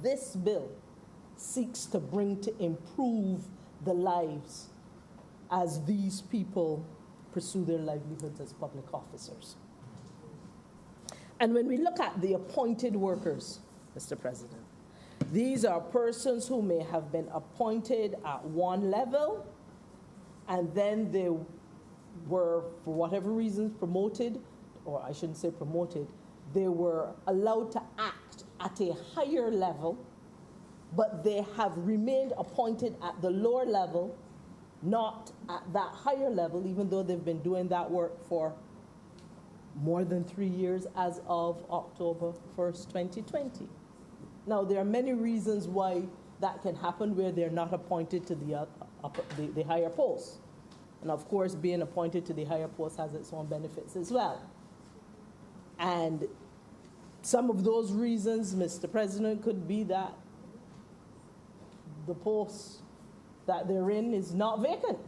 this bill seeks to bring to improve the lives as these people pursue their livelihoods as public officers. And when we look at the appointed workers, Mr. President, these are persons who may have been appointed at one level, and then they were, for whatever reasons, promoted, or I shouldn't say promoted, they were allowed to act at a higher level, but they have remained appointed at the lower level, not at that higher level, even though they've been doing that work for more than 3 years as of October 1st, 2020. Now, there are many reasons why that can happen where they're not appointed to the higher posts. And of course, being appointed to the higher post has its own benefits as well. And some of those reasons, Mr. President, could be that the post that they're in is not vacant.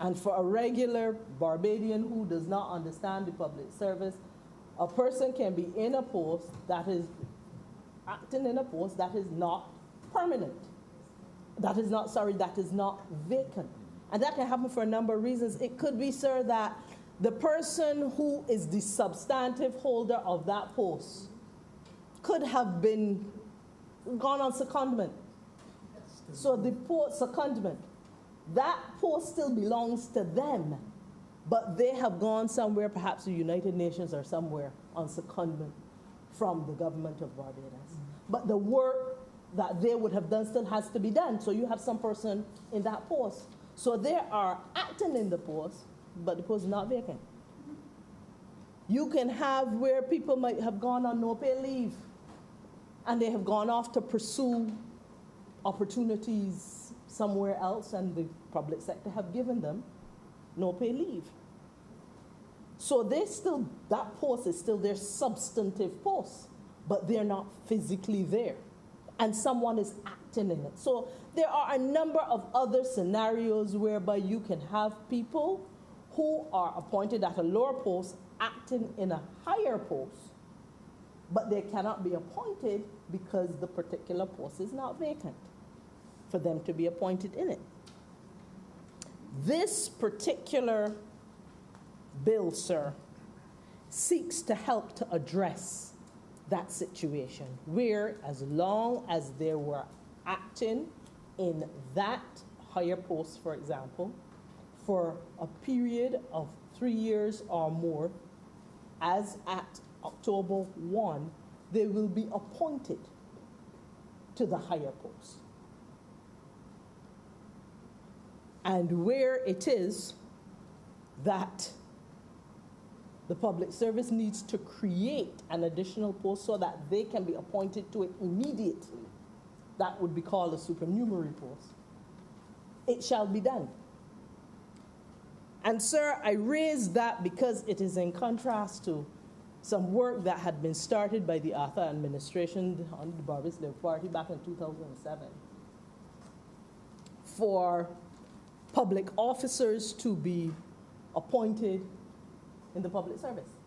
And for a regular Barbadian who does not understand the public service, a person can be in a post that is acting in a post that is not permanent. That is not vacant. And that can happen for a number of reasons. It could be, sir, that the person who is the substantive holder of that post could have gone on secondment. So the post secondment, that post still belongs to them, but they have gone somewhere, perhaps the United Nations or somewhere, on secondment from the government of Barbados. But the work that they would have done still has to be done. So you have some person in that post. So they are acting in the post, but the post is not vacant. You can have where people might have gone on no pay leave, and they have gone off to pursue opportunities somewhere else, and the public sector have given them no pay leave. So that post is still their substantive post, but they're not physically there, and someone is acting in it. So there are a number of other scenarios whereby you can have people who are appointed at a lower post acting in a higher post, but they cannot be appointed because the particular post is not vacant for them to be appointed in it. This particular bill, sir, seeks to help to address that situation where, as long as they were acting in that higher post, for example, for a period of 3 years or more, as at October 1, they will be appointed to the higher post. And where it is that the public service needs to create an additional post so that they can be appointed to it immediately, that would be called a supernumerary post, it shall be done. And sir, I raise that because it is in contrast to some work that had been started by the Arthur administration on the Barbados Labour Party back in 2007 for public officers to be appointed in the public service.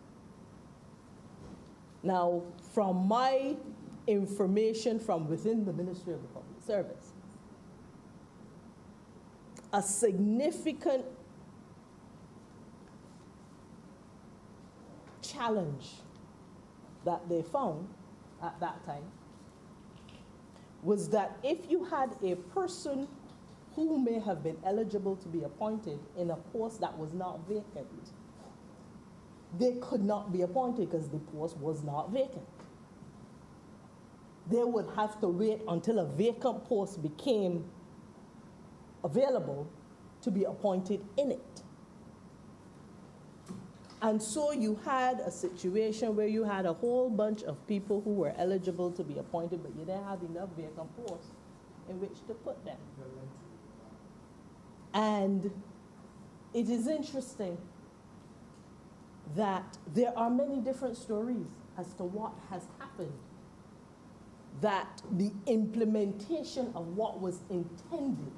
Now, from my information from within the Ministry of the Public Service, a significant challenge that they found at that time was that if you had a person who may have been eligible to be appointed in a post that was not vacant, they could not be appointed because the post was not vacant. They would have to wait until a vacant post became available to be appointed in it. And so you had a situation where you had a whole bunch of people who were eligible to be appointed, but you didn't have enough vacant posts in which to put them. And it is interesting that there are many different stories as to what has happened, that the implementation of what was intended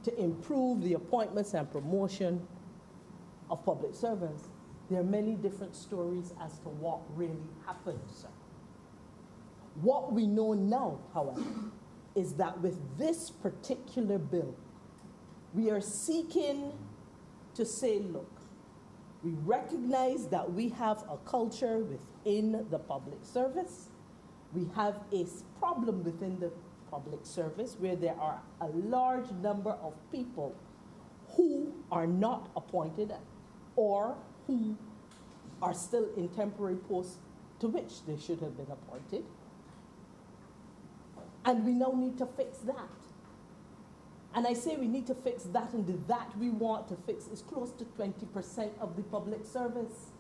to improve the appointments and promotion of public servants, there are many different stories as to what really happened, sir. What we know now, however, is that with this particular bill, we are seeking to say, look, we recognize that we have a culture within the public service. We have a problem within the public service where there are a large number of people who are not appointed or who are still in temporary posts to which they should have been appointed. And we now need to fix that. And I say we need to fix that, and that we want to fix is close to 20% of the public service.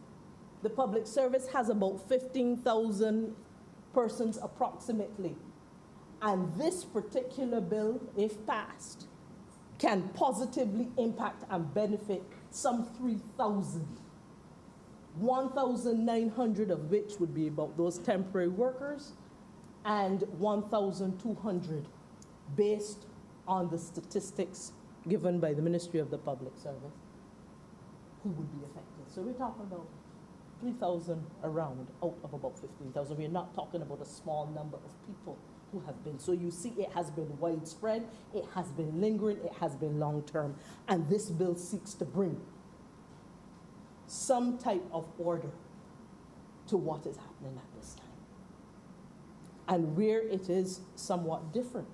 The public service has about 15,000 persons approximately. And this particular bill, if passed, can positively impact and benefit some 3,000. 1,900 of which would be about those temporary workers, and 1,200 based on the statistics given by the Ministry of the Public Service who would be affected. So we're talking about 3,000 around out of about 15,000. We're not talking about a small number of people who have been. So you see, it has been widespread, it has been lingering, it has been long-term, and this bill seeks to bring some type of order to what is happening at this time. And where it is somewhat different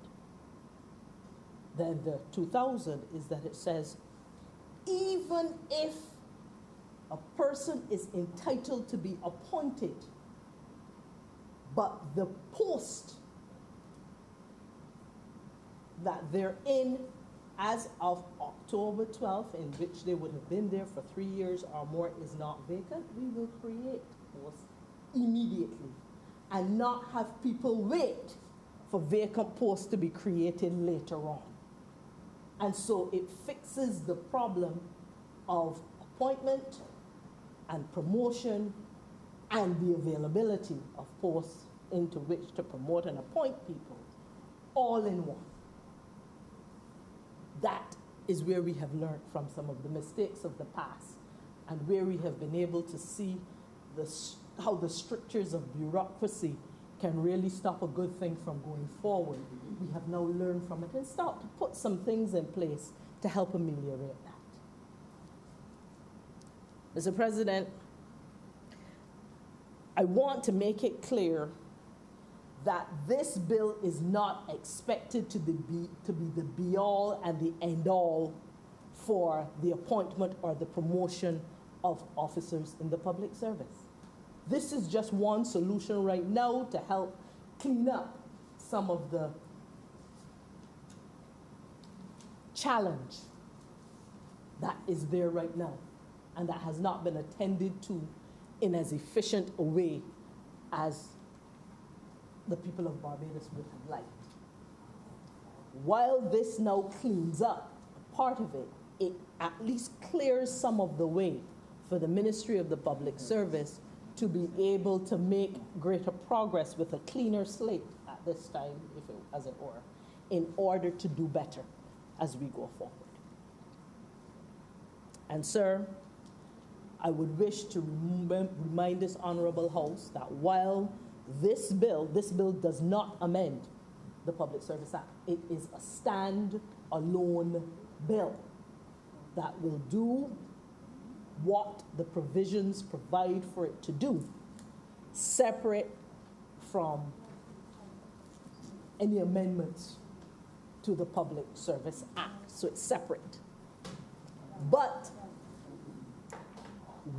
than the 2000 is that it says, even if a person is entitled to be appointed, but the post that they're in as of October 12th, in which they would have been there for 3 years or more, is not vacant, we will create posts immediately and not have people wait for vacant posts to be created later on. And so it fixes the problem of appointment and promotion and the availability of posts into which to promote and appoint people all in one. That is where we have learned from some of the mistakes of the past, and where we have been able to see how the strictures of bureaucracy can really stop a good thing from going forward. We have now learned from it and start to put some things in place to help ameliorate that. Mr. President, I want to make it clear that this bill is not expected to be the be-all and the end-all for the appointment or the promotion of officers in the public service. This is just one solution right now to help clean up some of the challenge that is there right now and that has not been attended to in as efficient a way as the people of Barbados would have liked. While this now cleans up part of it, it at least clears some of the way for the Ministry of the Public Service to be able to make greater progress with a cleaner slate at this time, as it were, in order to do better as we go forward. And sir, I would wish to remind this Honorable House that while this bill does not amend the Public Service Act, it is a stand-alone bill that will do what the provisions provide for it to do, separate from any amendments to the Public Service Act. So it's separate. But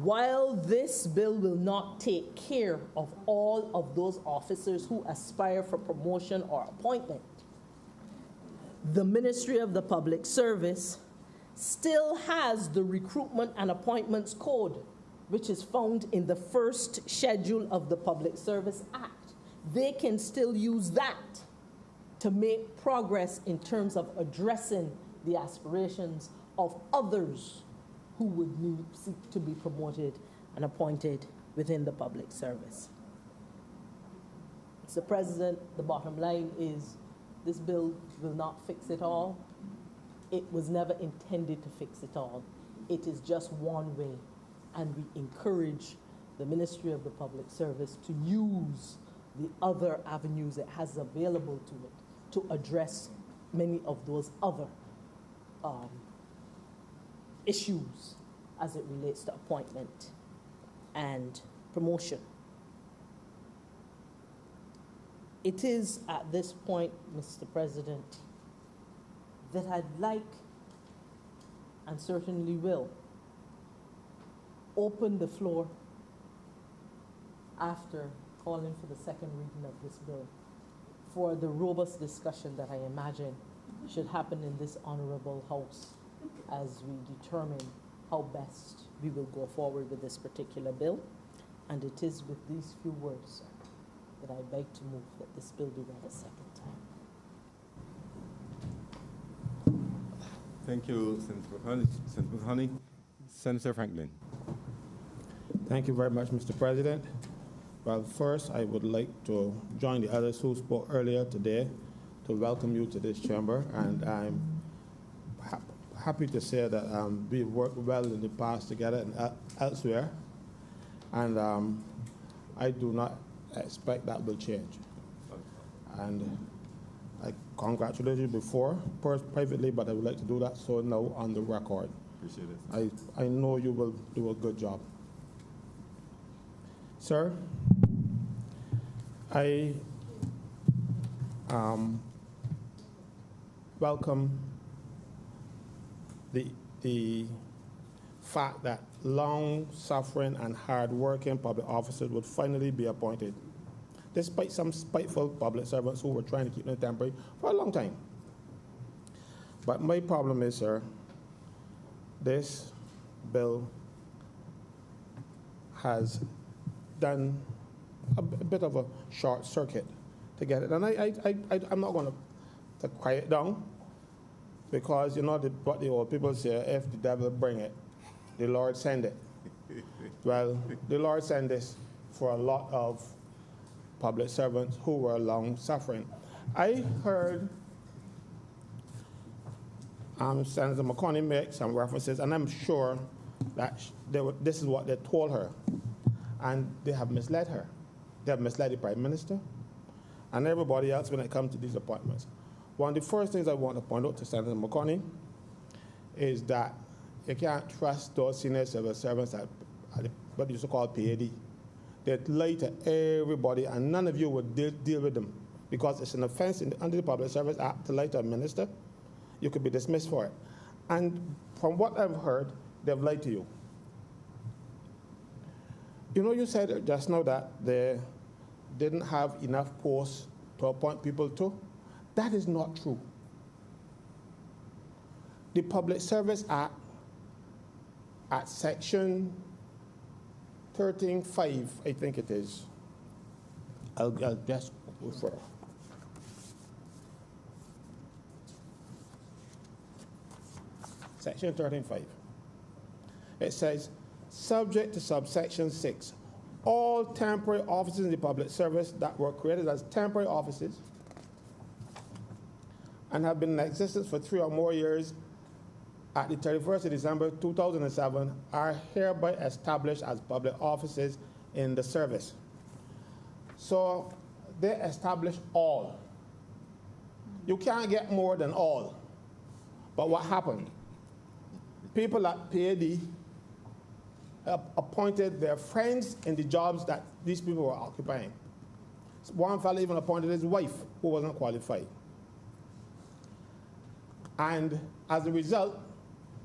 while this bill will not take care of all of those officers who aspire for promotion or appointment, the Ministry of the Public Service still has the Recruitment and Appointments Code, which is found in the first schedule of the Public Service Act. They can still use that to make progress in terms of addressing the aspirations of others who would seek to be promoted and appointed within the public service. Mr. President, the bottom line is this bill will not fix it all. It was never intended to fix it all. It is just one way, and we encourage the Ministry of the Public Service to use the other avenues it has available to it to address many of those other issues as it relates to appointment and promotion. It is at this point, Mr. President, that I'd like, and certainly will, open the floor after calling for the second reading of this bill for the robust discussion that I imagine should happen in this honorable House as we determine how best we will go forward with this particular bill. And it is with these few words, sir, that I beg to move that this bill be read a second time. Thank you, Senator Honey. Senator Franklin. Thank you very much, Mr. President. Well, first, I would like to join the others who spoke earlier today to welcome you to this chamber, and I'm happy to say that we've worked well in the past together and elsewhere, and I do not expect that will change. And I congratulate you before, privately, but I would like to do that so now on the record. Appreciate it. I know you will do a good job. Sir, I welcome the fact that long-suffering and hard-working public officers would finally be appointed, despite some spiteful public servants who were trying to keep them temporary for a long time. But my problem is, sir, this bill has done a bit of a short circuit to get it. And I'm not going to quiet down, because you know what the old people say, if the devil bring it, the Lord send it. Well, the Lord sent this for a lot of public servants who were long-suffering. I heard Senator McConnell make some references, and I'm sure that this is what they told her, and they have misled her. They have misled the Prime Minister and everybody else when it comes to these appointments. One of the first things I want to point out to Senator McConnell is that you can't trust those senior civil servants at what used to call PAD. They lie to everybody, and none of you would deal with them, because it's an offense under the Public Service Act to lie to a minister. You could be dismissed for it. And from what I've heard, they've lied to you. You know, you said just now that they didn't have enough posts to appoint people to. That is not true. The Public Service Act, at section 13.5, I think it is, I'll just refer. Section 13.5. It says, subject to subsection 6, all temporary offices in the public service that were created as temporary offices and have been in existence for 3 or more years at the 31st of December 2007 are hereby established as public offices in the service. So they established all. You can't get more than all. But what happened? People at PAD appointed their friends in the jobs that these people were occupying. One fellow even appointed his wife, who wasn't qualified. And as a result,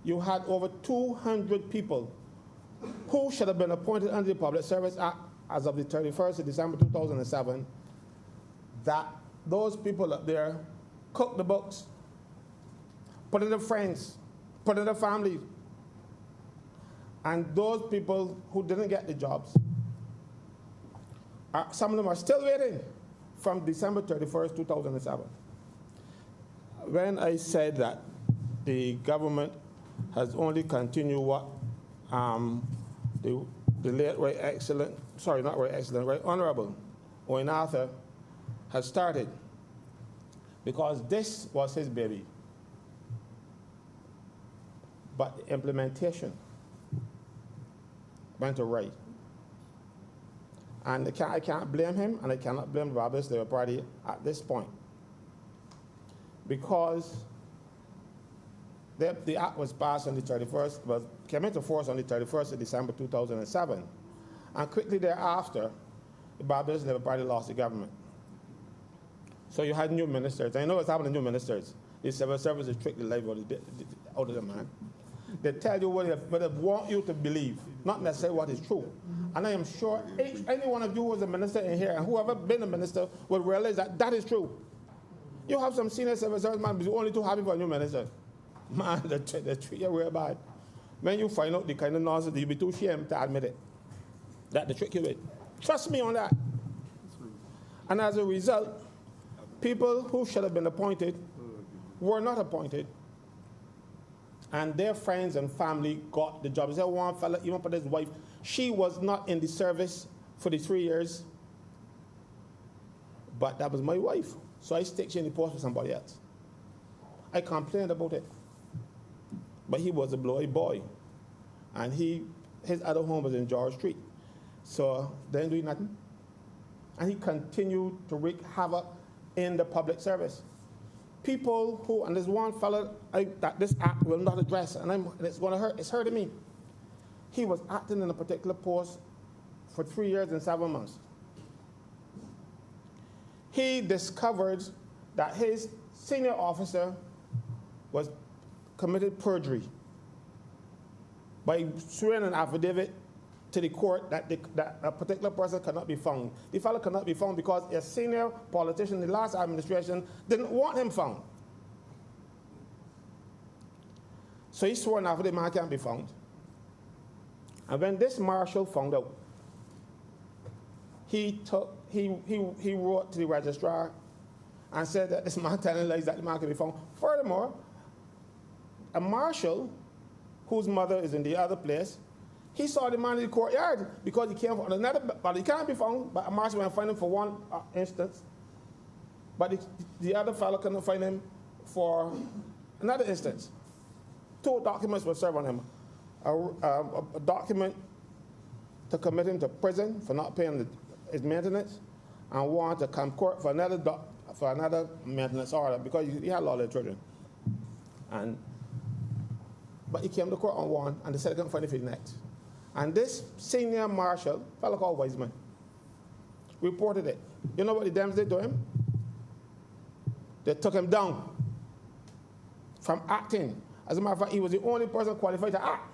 you had over 200 people who should have been appointed under the Public Service Act as of the 31st of December 2007, that those people up there cooked the books, put in their friends, put in their families. And those people who didn't get the jobs, some of them are still waiting from December 31st, 2007. When I said that the government has only continued what the late Right Excellent, sorry, not Right Excellent, Right Honorable Owen Arthur has started, because this was his baby. But the implementation went to right. And I can't blame him, and I cannot blame the Barbados Labour Party at this point. Because the act was passed on the 31st, came into force on the 31st of December 2007. And quickly thereafter, the Barbados Labour Party lost the government. So you had new ministers. I know what's happening to new ministers. The civil service is tricked the life out of the man. They tell you what they want you to believe, not necessarily what is true. And I am sure any one of you who is a minister in here, and whoever been a minister, will realize that that is true. You have some senior civil service man, but you're only too happy for a new minister. Man, they treat you real bad. When you find out the kind of nonsense, you'll be too ashamed to admit it. That they trick you with. Trust me on that. And as a result, people who should have been appointed were not appointed. And their friends and family got the job. There's one fella, even for his wife, she was not in the service for the 3 years, but that was my wife. So I stick she in the post for somebody else. I complained about it. But he was a blowy boy. And his other home was in George Street. So they didn't do nothing. And he continued to wreak havoc in the public service. People who, and there's one fellow that this act will not address, and it's hurting me. He was acting in a particular post for 3 years and 7 months. He discovered that his senior officer was committed perjury by swearing an affidavit to the court that a particular person cannot be found. The fellow cannot be found because a senior politician in the last administration didn't want him found. So he swore an affidavit, man can't be found. And when this marshal found out, he wrote to the registrar and said that this man telling lies that the man can be found. Furthermore, a marshal whose mother is in the other place, he saw the man in the courtyard because he came from another, but he can't be found. But a marshal went and find him for one instance, but the other fellow couldn't find him for another instance. 2 documents were served on him: a document to commit him to prison for not paying his maintenance, and one to come court for another maintenance order because he had a lot of children. But he came to court on one, and they said they couldn't find him for the next. And this senior marshal, a fellow called Wiseman, reported it. You know what the Dems did to him? They took him down from acting. As a matter of fact, he was the only person qualified to act.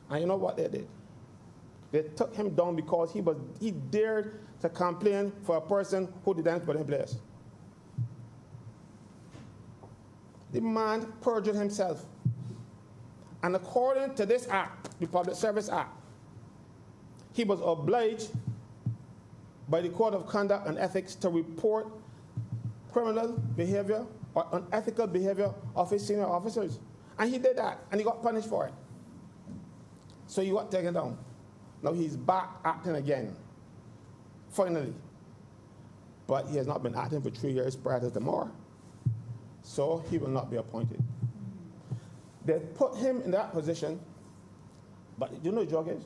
And you know what they did? They took him down because he dared to complain for a person who the Dems put in place. The man perjured himself. And according to this act, the Public Service Act, he was obliged by the Code of Conduct and Ethics to report criminal behavior or unethical behavior of his senior officers. And he did that, and he got punished for it. So he got taken down. Now he's back acting again, finally. But he has not been acting for 3 years prior to tomorrow. So he will not be appointed. They put him in that position, but you know the joke is?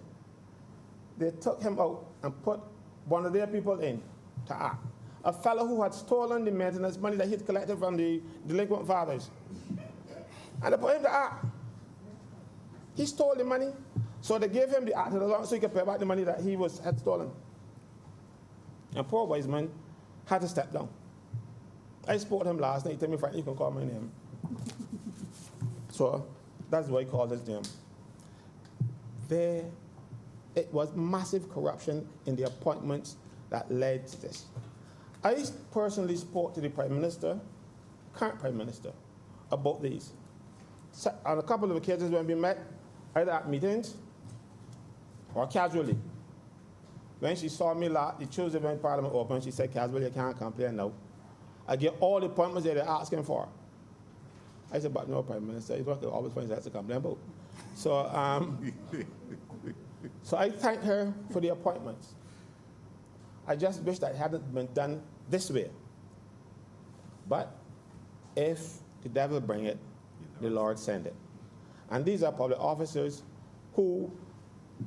They took him out and put one of their people in to act. A fellow who had stolen the maintenance money that he'd collected from the delinquent fathers. And they put him to act. He stole the money, so they gave him the act so he could pay back the money that he had stolen. And poor Wiseman had to step down. I spoke to him last night. He told me, Frank, you can call my name. So that's why I call his name. It was massive corruption in the appointments that led to this. I personally spoke to the Prime Minister, current Prime Minister, about these. So on a couple of occasions when we met, either at meetings or casually. When she saw me the Tuesday when Parliament opened, she said, casually, you can't complain now. I get all the appointments that they're asking for. I said, but no, Prime Minister, you don't always find that to complain about. So I thank her for the appointments. I just wish that it hadn't been done this way. But if the devil bring it, the Lord send it. And these are public officers who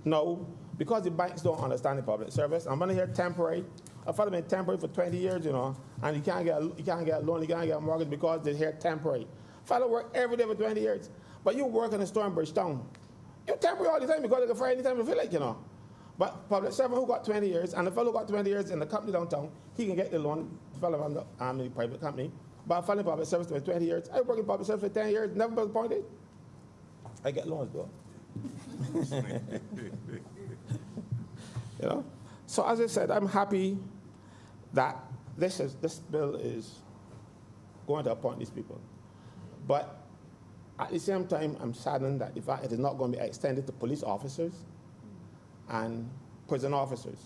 know because the banks don't understand the public service, I'm going to hear temporary. A fellow been temporary for 20 years, and you can't get a loan, you can't get a mortgage because they hear temporary. Fellow work every day for 20 years, but you work in a Stonebridge town. You're temporary all the time because they can fire anytime you feel like, But public servant who got 20 years, and the fellow who got 20 years in the company downtown, he can get the loan, the fellow from the private company. But a fellow in public service for 20 years, I work in public service for 10 years, never been appointed. I get loans, though. So as I said, I'm happy that this bill is going to appoint these people. But at the same time, I'm saddened that the fact it is not going to be extended to police officers and prison officers.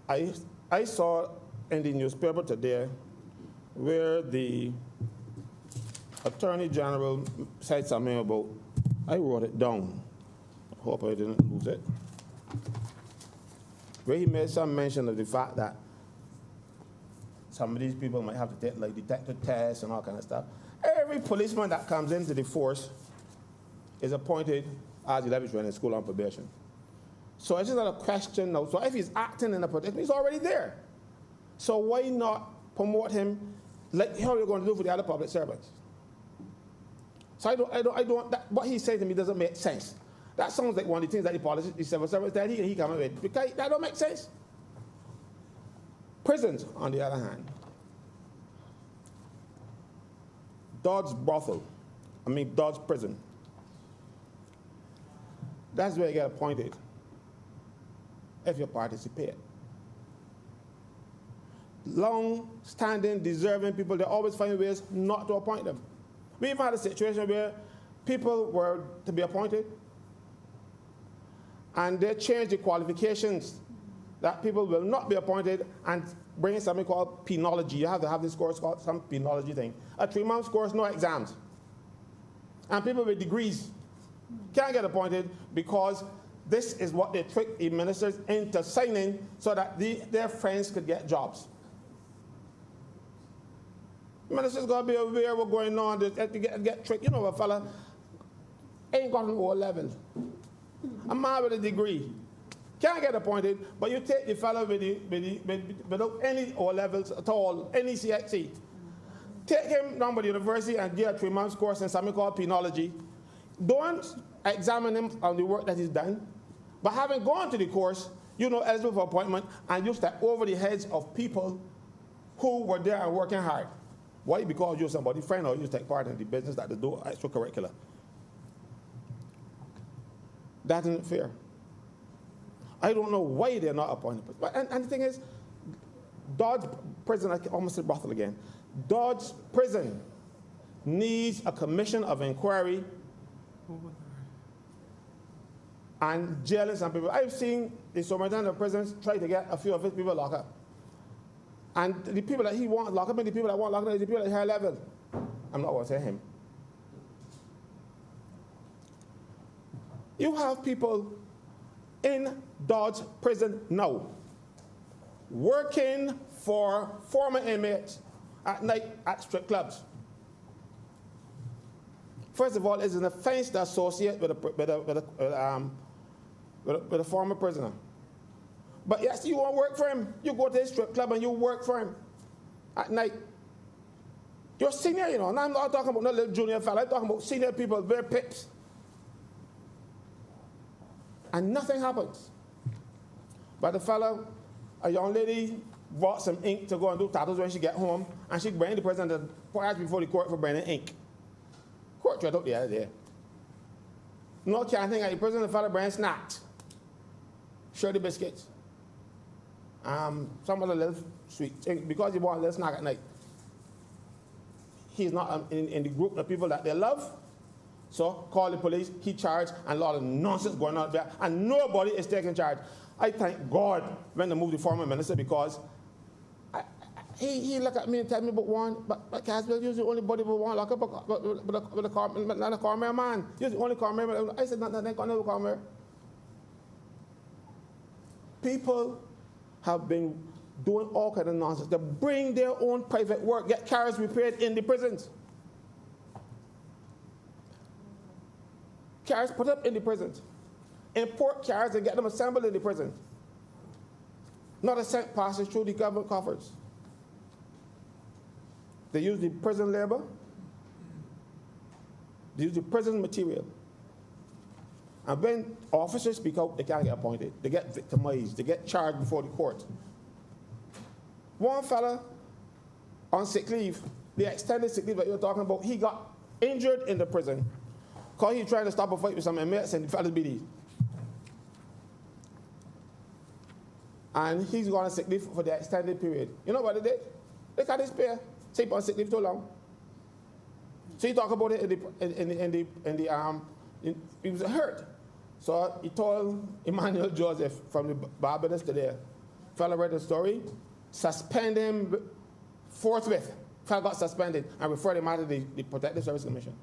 I saw in the newspaper today where the Attorney General said something about, I wrote it down, I hope I didn't lose it, where he made some mention of the fact that some of these people might have to take like detector tests and all kind of stuff. Every policeman that comes into the force is appointed as a level training school on probation. So it's just not a question now. So if he's acting in a position, he's already there. So why not promote him like how you're going to do for the other public servants? So I don't what he said to me doesn't make sense. That sounds like one of the things that the civil servants tell he come up with, because that don't make sense. Prisons, on the other hand, Dodge prison. That's where you get appointed if you participate. Long-standing, deserving people, they always find ways not to appoint them. We even had a situation where people were to be appointed and they changed the qualifications that people will not be appointed and bring in something called penology. You have to have this course called some penology thing. A 3-month course, no exams. And people with degrees can't get appointed because this is what they trick the ministers into signing so that their friends could get jobs. Ministers got to be aware of what's going on, to get tricked. A fella ain't got an O level. A man with a degree can't get appointed, but you take the fellow without any O levels at all, any CXC. Take him down to the university and get a 3-month course in something called penology. Don't examine him on the work that he's done, but having gone to the course, eligible for appointment, and you step over the heads of people who were there and working hard. Why? Because you're somebody's friend or you take part in the business that they do extracurricular. That isn't fair. I don't know why they're not appointed. And the thing is, Dodge Prison, I almost said brothel again. Dodge Prison needs a commission of inquiry and jailing some people. I've seen the superintendent of prisons try to get a few of his people locked up. And the people that he wants locked up and the people that want locked up are the people at higher level. I'm not going to say him. You have people in Dodge Prison now working for former inmates at night at strip clubs. First of all, it's an offense to associate with a former prisoner. But yes, you want to work for him. You go to a strip club and you work for him at night. You're senior, And I'm not talking about no little junior fella. I'm talking about senior people, very pips. And nothing happens. But the fellow, a young lady, bought some ink to go and do tattoos when she get home, and she bring the president before the court for bringing ink. Court tried out the other day. No can't think at the prison, the fellow bring snacks. Shirley biscuits. Some other little sweet, because he want a little snack at night. He's not in the group of people that they love. So call the police, he charged, and a lot of nonsense going on there, and nobody is taking charge. I thank God when they moved the former minister, because he looked at me and tell me about one, but Caswell, you're the only body who want lock up with a Cormier man. You're the only Cormier man. I said, nothing going to Cormier. People have been doing all kinds of nonsense. They bring their own private work, get cars repaired in the prisons. Cars put up in the prisons. import cars and get them assembled in the prison. Not a cent passes through the government coffers. They use the prison labor. They use the prison material. And when officers speak out, they can't get appointed. They get victimized. They get charged before the court. One fella on sick leave, the extended sick leave that you're talking about, he got injured in the prison because he tried to stop a fight with some inmates and the fellas beat him. And he's gone on sick leave for the extended period. You know what they did? They cut his pay. So he on sick leave too long. So he talked about it he was hurt. So he told Emmanuel Joseph from the Barbados today, fellow read the story, suspend him forthwith. Fellow got suspended and referred him out to the Protective Service Commission.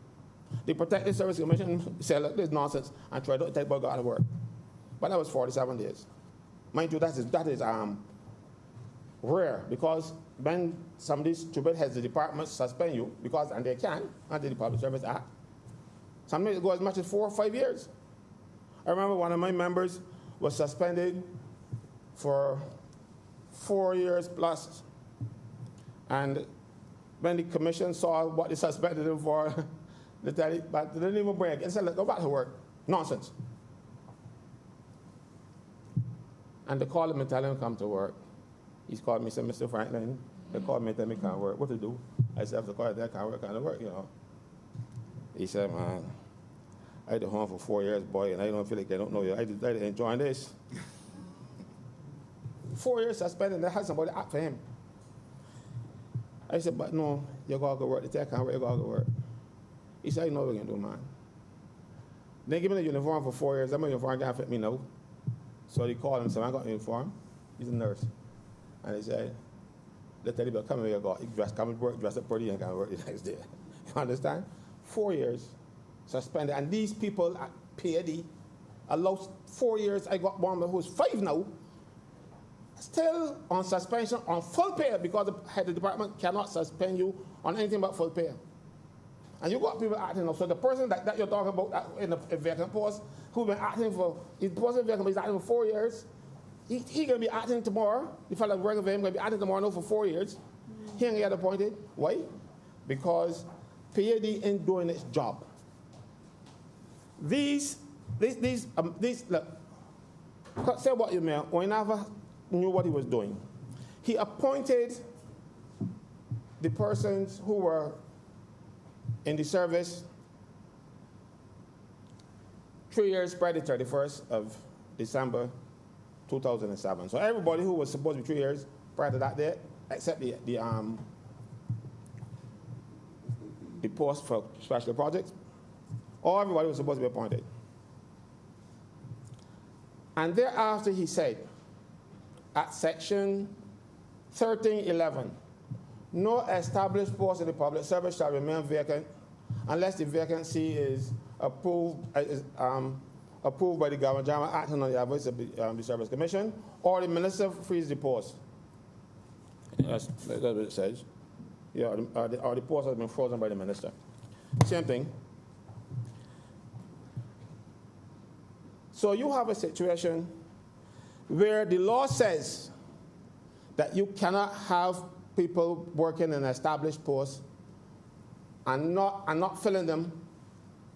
The Protective Service Commission said, look, this is nonsense, and tried to take boy got out of work. But that was 47 days. Mind you, that is rare, because when some of these stupid heads of the departments suspend you, and they can, under the Public Service Act, sometimes it goes as much as 4 or 5 years. I remember one of my members was suspended for 4 years plus. And when the commission saw what they suspended him for, they didn't even bring it. They said, look, go back to work. Nonsense. And they called him and tell him to come to work. He's called me and said, Mr. Franklin, they called me and tell me can't work. What to do? I said, if the call there can't work, you know. He said, man, I had to home for 4 years, boy, and I don't feel like I don't know you. I did enjoy this. 4 years suspended, they had somebody act for him. I said, but no, you gotta go work. They said, I can't work, you gotta go work. He said, I know what we're gonna do, man. They give me the uniform for 4 years. That uniform can't fit me now. So they called him and said, I got a uniform. He's a nurse. And he said, let tell you about come here, come to work, dress up pretty, and come work the next day. You understand? 4 years suspended. And these people at PAD allowed 4 years. I got one who's 5 now, still on suspension on full pay, because the head of the department cannot suspend you on anything but full pay. And you got people acting up. So the person that you're talking about in a vacant post, who's been acting for, he's acting for 4 years, he going to be acting tomorrow. The fellow working for him going to be acting tomorrow now for 4 years. He ain't get appointed. Why? Because PAD ain't doing its job. These look, say what you may, we never knew what he was doing. He appointed the persons who were in the service 3 years prior to 31st of December 2007. So everybody who was supposed to be 3 years prior to that date, except the post for special projects, everybody was supposed to be appointed. And thereafter he said, at section 1311, no established post in the public service shall remain vacant unless the vacancy is approved by the Governor General acting on the advice of the Service Commission, or the Minister frees the post. That's what it says. Yeah, or the post has been frozen by the Minister. Same thing. So you have a situation where the law says that you cannot have people working in established posts and not filling them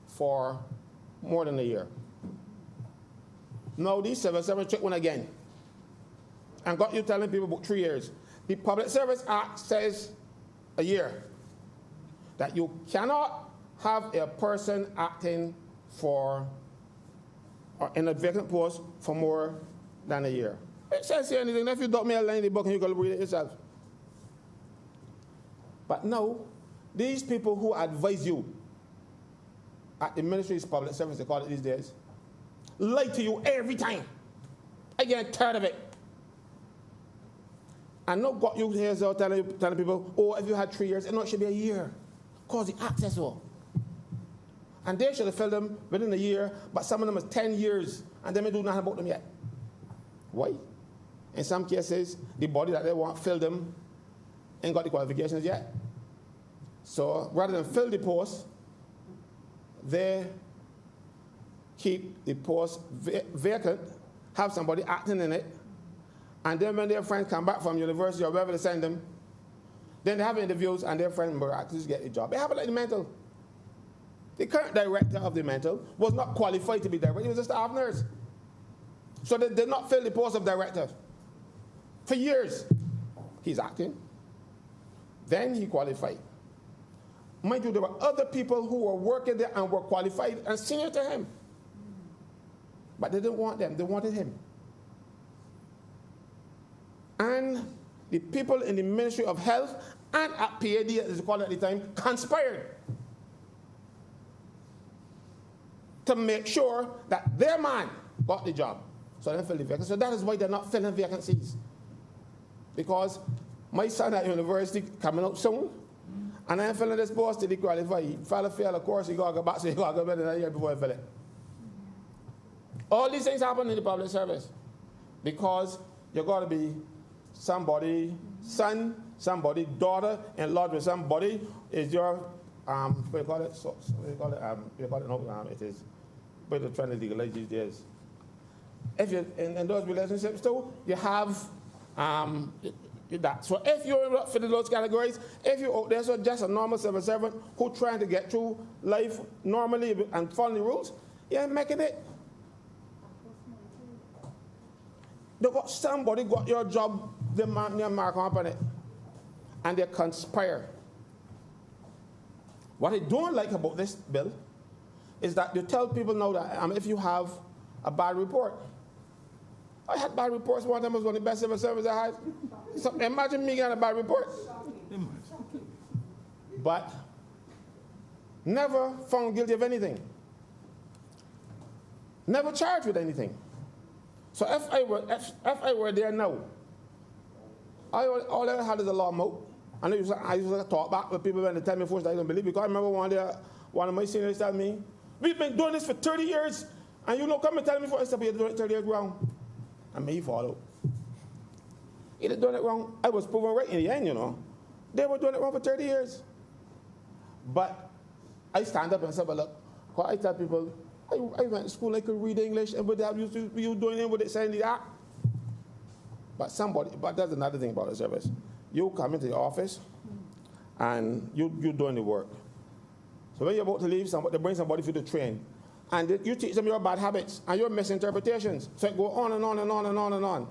for more than a year. Now these civil servants trick one again and got you telling people about 3 years. The Public Service Act says a year, that you cannot have a person acting for or in a vacant post for more than a year. It says here anything. If you drop me a line in the book and you can read it yourself. But no, these people who advise you at the Ministry's Public Service, they call it these days, lie to you every time. I get tired of it. And not got you here so telling people, oh, if you had 3 years, it should be a year. Because the act says so. And they should have filled them within a year, but some of them is 10 years, and they may do nothing about them yet. Why? In some cases, the body that they want fill them ain't got the qualifications yet. So rather than fill the post, they keep the post vacant, have somebody acting in it, and then when their friends come back from university or wherever they send them, then they have interviews and their friends miraculously get a job. It happened like the mental. The current director of the mental was not qualified to be director. He was a staff nurse. So they did not fill the post of director. For years, he's acting. Then he qualified. Mind you, there were other people who were working there and were qualified and senior to him. But they didn't want them. They wanted him. And the people in the Ministry of Health and at PAD, as they called it at the time, conspired to make sure that their man got the job. So they filled the vacancies. So that is why they're not filling vacancies. Because my son at university coming out soon, and I'm filling this post till he qualify. He fail, of course, he got to go back, so he got to go back in a year before he fill it. All these things happen in the public service because you got to be somebody son, somebody daughter, in love with somebody is your what do you call it? It is. But they're trying to legalize these days. If you in those relationships too, you have that. So if you're not fitting those categories, if you're out there so just a normal civil servant who trying to get through life normally and following the rules, you ain't making it. Somebody got your job, they mark on it, and they conspire. What I don't like about this bill is that you tell people now that if you have a bad report. I had bad reports one time. I was one of the best civil servants I had. So imagine me getting a bad report. But never found guilty of anything. Never charged with anything. So if I were there now, all I had is a law moat. And I used to talk back with people when they tell me first I don't believe, because I remember one of my seniors told me, we've been doing this for 30 years, and you come and tell me first that we're doing it 30 years wrong. And me follow. Either doing it wrong, I was proven right in the end, They were doing it wrong for 30 years. But I stand up and say, well, look, what I tell people, I went to school, I could read English, and would have you doing it with it saying that. But that's another thing about the service. You come into the office and you're doing the work. So when you're about to leave, they bring somebody for you to train. And you teach them your bad habits and your misinterpretations. So it go on and on and on and on and on.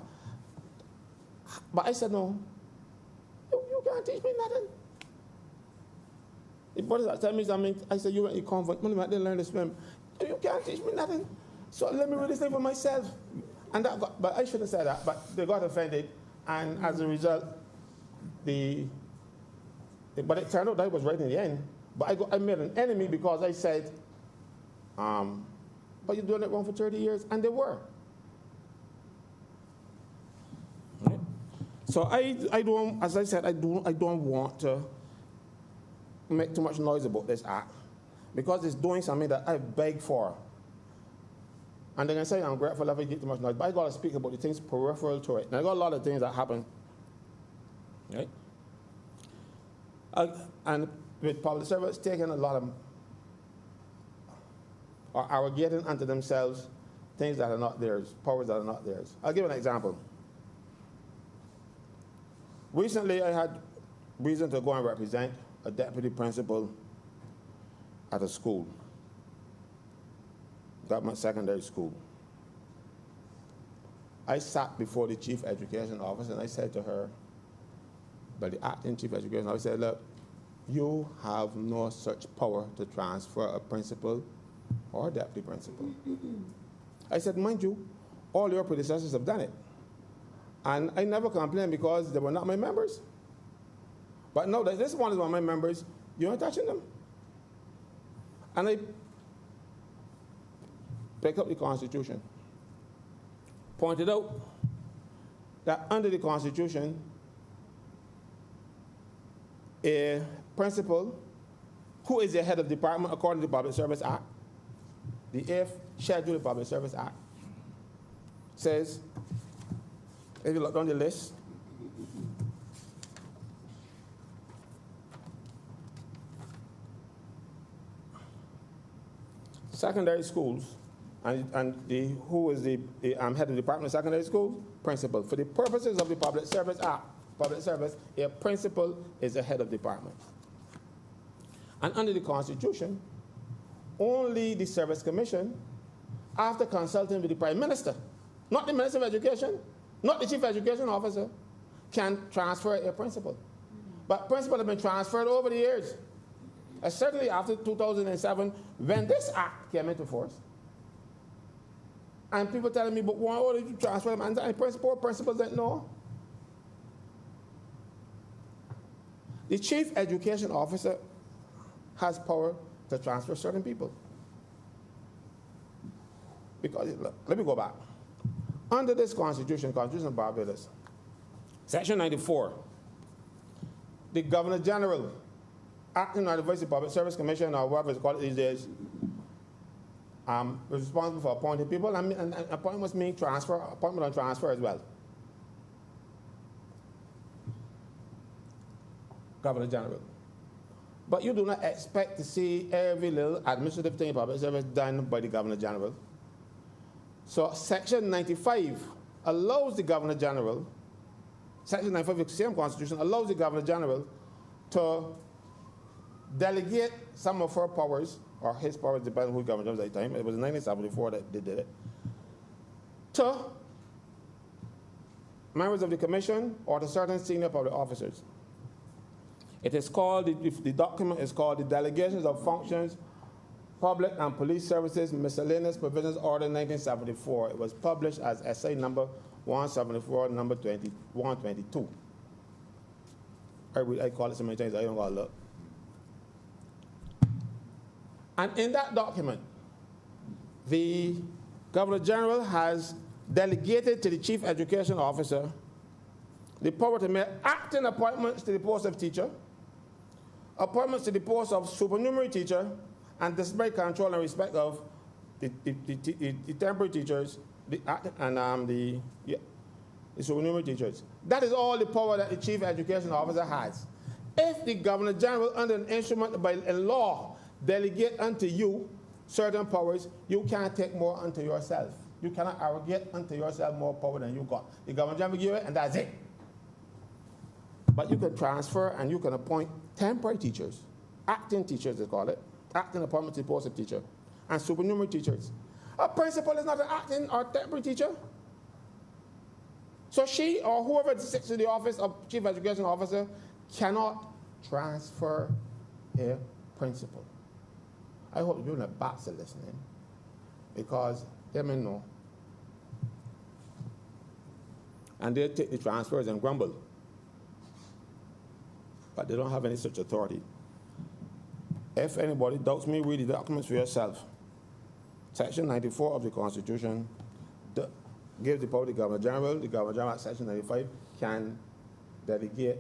But I said, no, you can't teach me nothing. What does that tell me? I said, you went to convent, I didn't learn to swim. You can't teach me nothing. So let me read this thing for myself. But I shouldn't say that, but they got offended. And as a result, but it turned out I was right in the end. But I made an enemy because I said, but you're doing it wrong for 30 years, and they were. Right? So I don't, as I said, I don't want to make too much noise about this act because it's doing something that I begged for. And they're going to say I'm grateful if I get too much noise, but I got to speak about the things peripheral to it. And I got a lot of things that happen. Right? And with public service taking a lot of or arrogating unto themselves things that are not theirs, powers that are not theirs. I'll give an example. Recently, I had reason to go and represent a deputy principal at a school, government secondary school. I sat before the chief education officer and I said to her, but the acting chief education officer said, look, you have no such power to transfer a principal or a deputy principal. I said, mind you, all your predecessors have done it. And I never complained because they were not my members. But now that this one is one of my members, you aren't touching them. And I picked up the Constitution, pointed out that under the Constitution, a principal who is the head of department according to the Public Service Act, the 8th Schedule of the Public Service Act, says, if you look down the list, secondary schools who is the head of the Department of Secondary School? Principal. For the purposes of the Public Service Act, public service, a principal is the head of department. And under the Constitution, only the Service Commission, after consulting with the Prime Minister, not the Minister of Education, not the Chief Education Officer, can transfer a principal. But principals have been transferred over the years. Certainly after 2007, when this act came into force. And people telling me, but why did you transfer them? And principals didn't know. The Chief Education Officer has power to transfer certain people. Because, look, let me go back. Under this Constitution of Barbados, Section 94, the Governor General, acting on the advice of the Public Service Commission, or whatever it's called these days, was responsible for appointing people, and appointments mean transfer, appointment on transfer as well. Governor General. But you do not expect to see every little administrative thing in public service done by the Governor General. So Section 95 allows the Governor General, Section 95 of the same Constitution allows the Governor General to delegate some of her powers, or his powers, depending on who governor was at the time. It was in 1974 that they did it, to members of the commission or to certain senior public officers. It is called, the document is called the Delegations of Functions, Public and Police Services Miscellaneous Provisions Order 1974. It was published as essay number 174, number 122. I call it so many times, I don't got to look. And in that document, the Governor General has delegated to the Chief Education Officer the power to make acting appointments to the post of teacher, appointments to the post of supernumerary teacher, and display control and respect of the temporary teachers the supernumerary teachers. That is all the power that the Chief Education Officer has. If the Governor General, under an instrument by a law, delegate unto you certain powers, you can't take more unto yourself. You cannot arrogate unto yourself more power than you got. The Governor General give it, and that's it. But you can transfer and you can appoint temporary teachers, acting teachers they call it, acting appointment to the post of teacher, and supernumerary teachers. A principal is not an acting or temporary teacher. So she or whoever sits in the office of Chief Education Officer cannot transfer a principal. I hope you're in the backs are listening, because they may know. And they take the transfers and grumble. But they don't have any such authority. If anybody doubts me, read the documents for yourself. Section 94 of the Constitution gives the power to the Governor General. The Governor General at Section 95 can delegate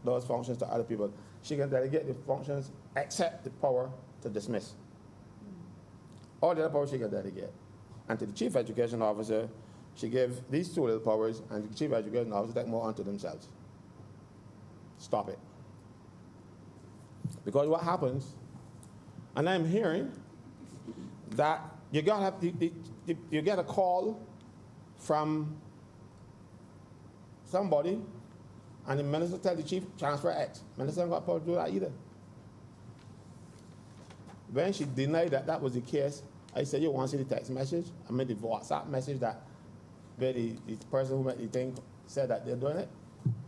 those functions to other people. She can delegate the functions except the power to dismiss. All the other powers she can delegate. And to the Chief Education Officer, she gives these two little powers, and the Chief Education Officer take more onto themselves. Stop it. Because what happens, and I'm hearing that you get a call from somebody, and the minister tells the chief, transfer X. Minister hasn't got power to do that either. When she denied that that was the case, I said, you want to see the text message? I made the WhatsApp message that where the person who made the thing said that they're doing it.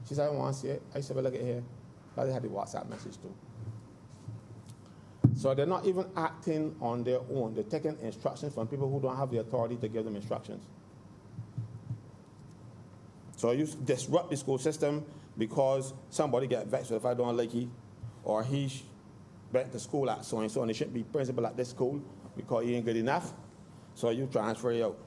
She said, I want to see it. I said, well, look at here. But they had the WhatsApp message too. So they're not even acting on their own. They're taking instructions from people who don't have the authority to give them instructions. So you disrupt the school system because somebody get vexed if I don't like he, or he went to school at so-and-so, and he shouldn't be principal at this school because he ain't good enough. So you transfer it out.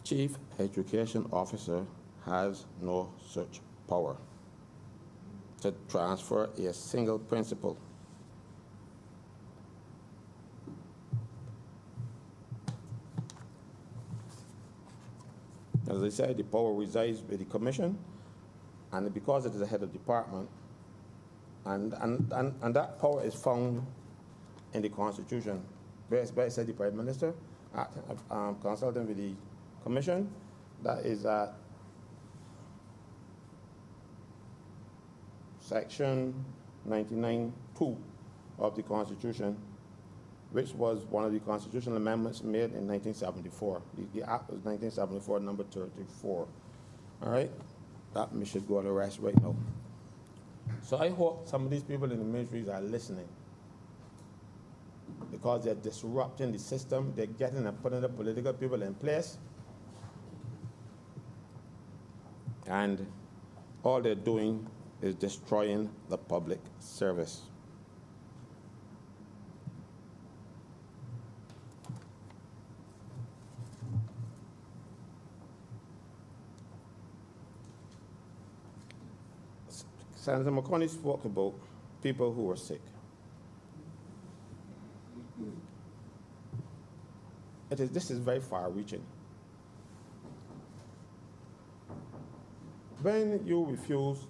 Chief Education Officer has no such power to transfer a single principal. As I said, the power resides with the commission, and because it is the head of department, And that power is found in the Constitution, where it said the Prime Minister, consulting with the Commission, that is at Section 99(2) of the Constitution, which was one of the constitutional amendments made in 1974. The act was 1974, number 34. All right? That we should go to rest right now. So I hope some of these people in the ministries are listening, because they're disrupting the system. They're getting and putting the political people in place, and all they're doing is destroying the public service. Senator McConney spoke about people who were sick. This is very far-reaching. When you refuse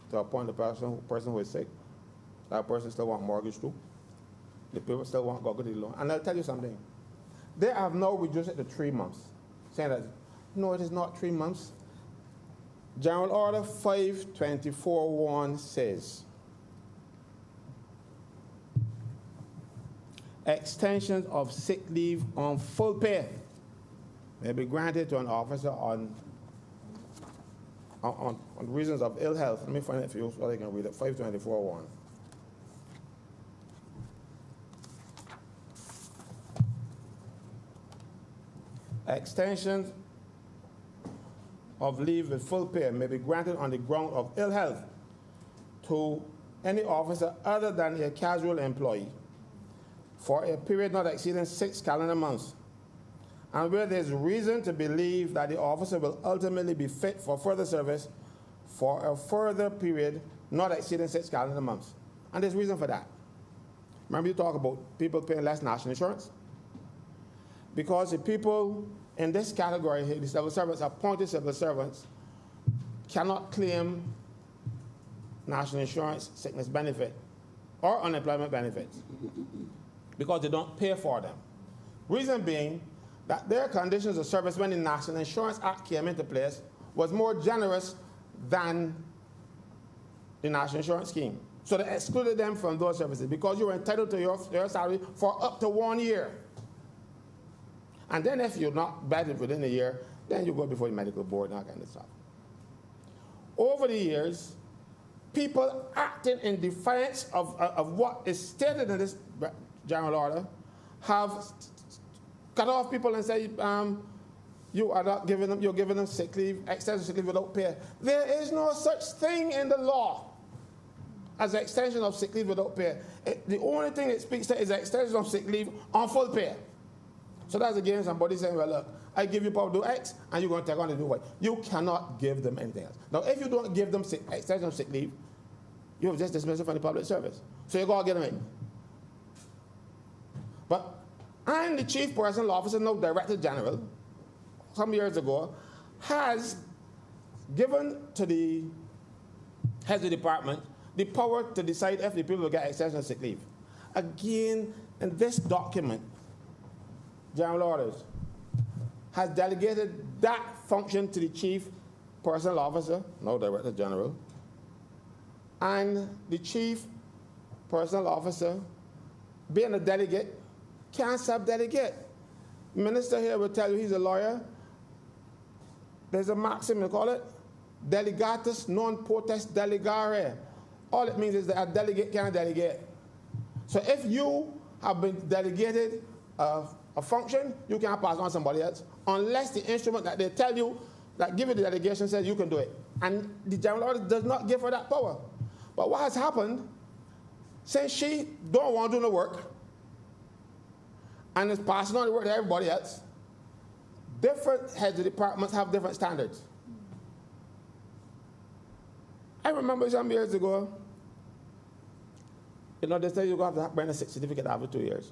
to appoint a person who is sick, that person still want mortgage too. The people still want Goggle loan. And I'll tell you something. They have now reduced it to 3 months, saying that, no, it is not 3 months. General Order 524.1 says, extensions of sick leave on full pay may be granted to an officer on reasons of ill health. Let me find it for you so I can read it. 524.1. Extensions of leave with full pay may be granted on the ground of ill health to any officer other than a casual employee for a period not exceeding 6 calendar months, and where there is reason to believe that the officer will ultimately be fit for further service for a further period not exceeding 6 calendar months. And there's reason for that. Remember, you talk about people paying less national insurance? Because the people in this category here, the civil servants, appointed civil servants, cannot claim national insurance, sickness benefit, or unemployment benefits because they don't pay for them. Reason being that their conditions of service when the National Insurance Act came into place was more generous than the National Insurance Scheme. So they excluded them from those services because you were entitled to your salary for up to 1 year. And then if you're not better within a year, then you go before the medical board and that kind of stuff. Over the years, people acting in defiance of what is stated in this general order have cut off people and say, you are not giving them, you're giving them sick leave, extension sick leave without pay. There is no such thing in the law as an extension of sick leave without pay. The only thing it speaks to is an extension of sick leave on full pay. So that's again somebody saying, well, look, I give you power to do X, and you're going to take on to do Y. You cannot give them anything else. Now, if you don't give them extension of sick leave, you have just dismissed them from the public service. So you got to get them in. But I'm the chief personal officer, now Director General, some years ago, has given to the heads of the department the power to decide if the people will get extension of sick leave. Again, in this document, General Orders has delegated that function to the chief personal officer, now Director General, and the chief personal officer, being a delegate, can't sub-delegate. Minister here will tell you he's a lawyer. There's a maxim, they call it, delegatus non potest delegare. All it means is that a delegate can't delegate. So if you have been delegated a function, you can't pass on somebody else unless the instrument that they tell you, that give you the delegation, says you can do it. And the general order does not give her that power. But what has happened, since she don't want to do the work and is passing on the work to everybody else, different heads of departments have different standards. I remember some years ago, they say you're going to have to bring a certificate after 2 years.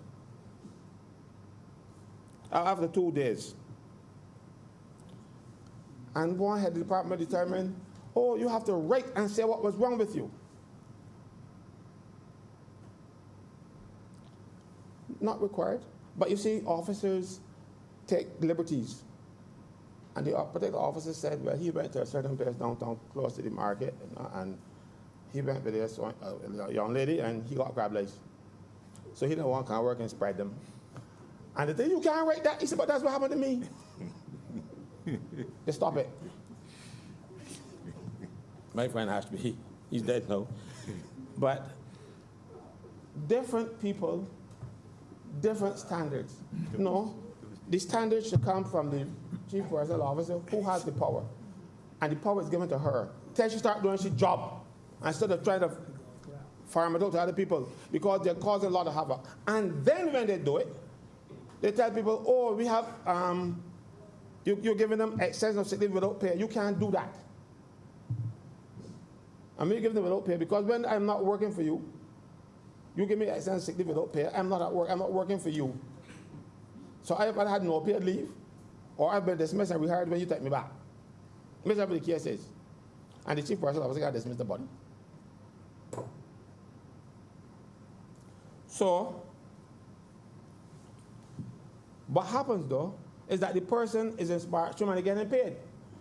After 2 days. And one head of the department determined, oh, you have to write and say what was wrong with you. not required. But you see, officers take liberties. And the particular officer said, well, he went to a certain place downtown close to the market, and he went with this a young lady, and he got crab legs. So he didn't want to work and spread them. And they said, you can't write that. He said, but that's what happened to me. Just stop it. My friend Ashby, he's dead now. But different people, different standards. No, the standards should come from the chief personnel officer who has the power. And the power is given to her. Tell she start doing her job instead of trying to farm it out to other people, because they're causing a lot of havoc. And then when they do it, they tell people, oh, we have, you're giving them extension of sick leave without pay. You can't do that. I'm going to give them without pay because when I'm not working for you, you give me extension of sick leave without pay. I'm not at work. I'm not working for you. So I've had no paid leave, or I've been dismissed and rehired when you take me back. That's what the case is. And the chief personnel officer got dismissed the body. So, what happens though is that the person is inspired to and getting paid.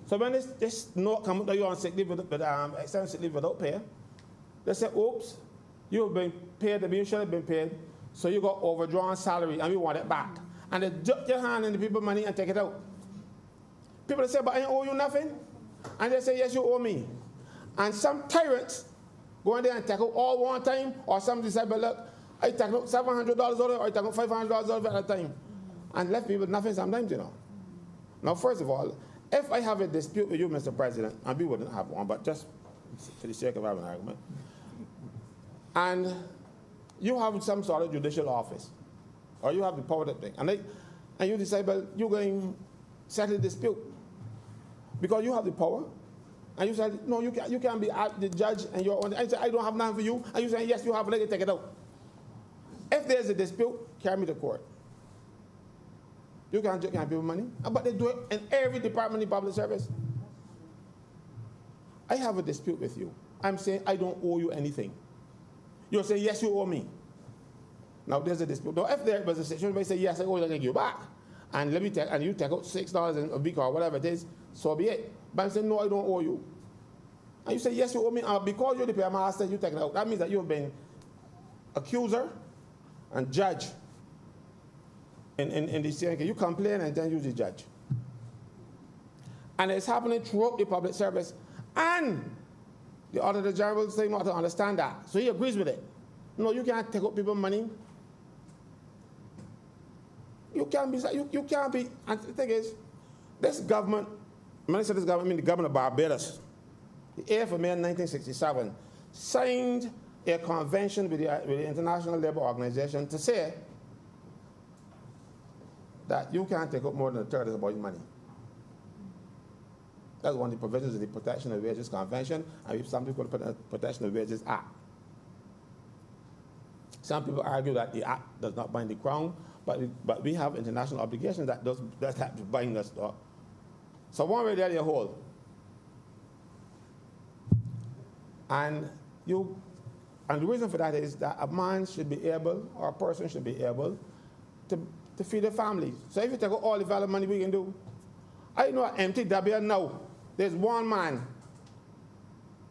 So when this note comes that you're on sick leave with extended sick leave without pay, they say, oops, you've been paid, you should have been paid, so you got overdrawn salary and we want it back. And they dip your hand in the people's money and take it out. People say, but I owe you nothing. And they say, yes, you owe me. And some tyrants go in there and take out all one time, or some decide, but look, I take out $700 out of it, or I take out $500 out of it at a time. And left me with nothing sometimes, you know. Now, first of all, if I have a dispute with you, Mr. President, and we wouldn't have one, but just for the sake of having an argument, and you have some sort of judicial office, or you have the power to thing, and you decide, well, you're going to settle the dispute because you have the power, and you said, no, you can't be the judge, and you're on. And you say, I don't have nothing for you, and you say, yes, you have, let me take it out. If there's a dispute, carry me to court. You can't give people money, but they do it in every department in public service. I have a dispute with you. I'm saying I don't owe you anything. You'll say, yes, you owe me. Now there's a dispute. Now if there was a situation where you say, yes, I owe you, I'll give you back, and let me take, and you take out $6 a week or whatever it is, so be it. But I'm saying, no, I don't owe you. And you say, yes, you owe me, because you're the paymaster, you take it out. That means that you've been accuser and judge. In the same case, you complain and then you the judge. And it's happening throughout the public service. And the Auditor General say not to understand that. So he agrees with it. No, you can't take out people's money. You can't be, and the thing is, this government, when I say this government, I mean the government of Barbados, the 8th of May 1967, signed a convention with the International Labour Organization to say that you can't take out more than a third of your money. That's one of the provisions of the Protection of Wages Convention, and some people put the Protection of Wages Act. Some people argue that the Act does not bind the Crown, but we have international obligations that have to bind us. So one way or the other, you hold. And the reason for that is that a man should be able, or a person should be able, to feed their families. So if you take out all the value money we can do, I know at MTW now, there's one man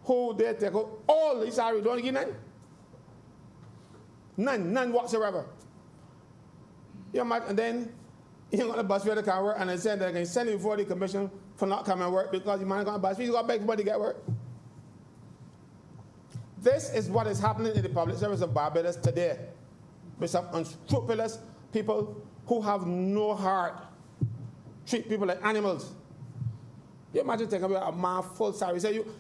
who they take out all his salary, don't give none whatsoever. You know, and then you're going to bus fare to come work, and they said they can send you before the commission for not coming to work because your man is going to bus fare, you got to beg somebody to get work. This is what is happening in the public service of Barbados today, with some unscrupulous people who have no heart, treat people like animals. You imagine taking away a man full salary.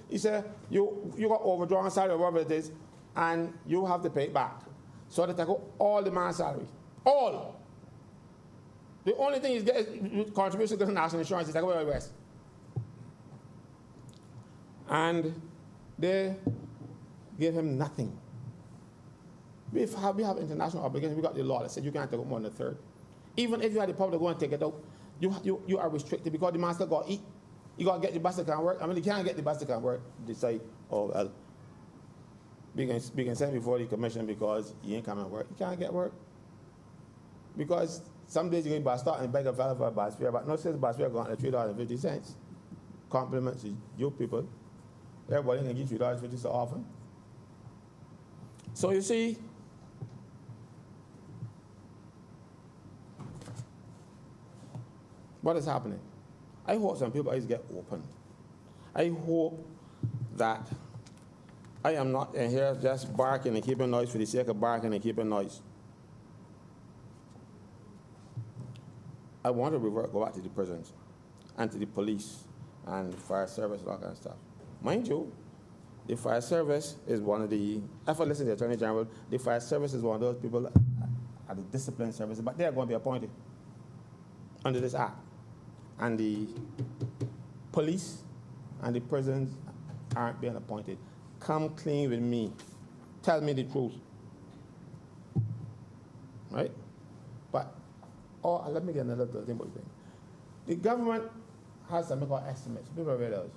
You say you got overdrawn salary or whatever it is, and you have to pay it back. So they take out all the man's salary. All. The only thing he's getting is contribution to the national insurance. He take away all the rest. And they give him nothing. We have international obligations. We got the law that says you can't take out more than a third. Even if you had the power to go and take it out, you are restricted because the man still got to eat. You got to get the bus that can work. I mean, you can't get the bus that can work. Decide, oh, well, we can send before the commission because you ain't coming to work. You can't get work. Because some days you can buy start and beg a fellow for a bus fare, but no since bus fare gone to $3.50. Compliments to you people. Everybody can give $3.50 so often. So you see, what is happening? I hope some people eyes get opened. I hope that I am not in here just barking and keeping noise for the sake of barking and keeping noise. I want to go back to the prisons and to the police and the fire service and all kind of stuff. Mind you, the fire service is one of the, if I listen to the Attorney General, the fire service is one of those people at the discipline services, but they're going to be appointed under this act. And the police and the prisons aren't being appointed. Come clean with me. Tell me the truth. Right? But, let me get another thing about the thing. The government has something called estimates. People read those.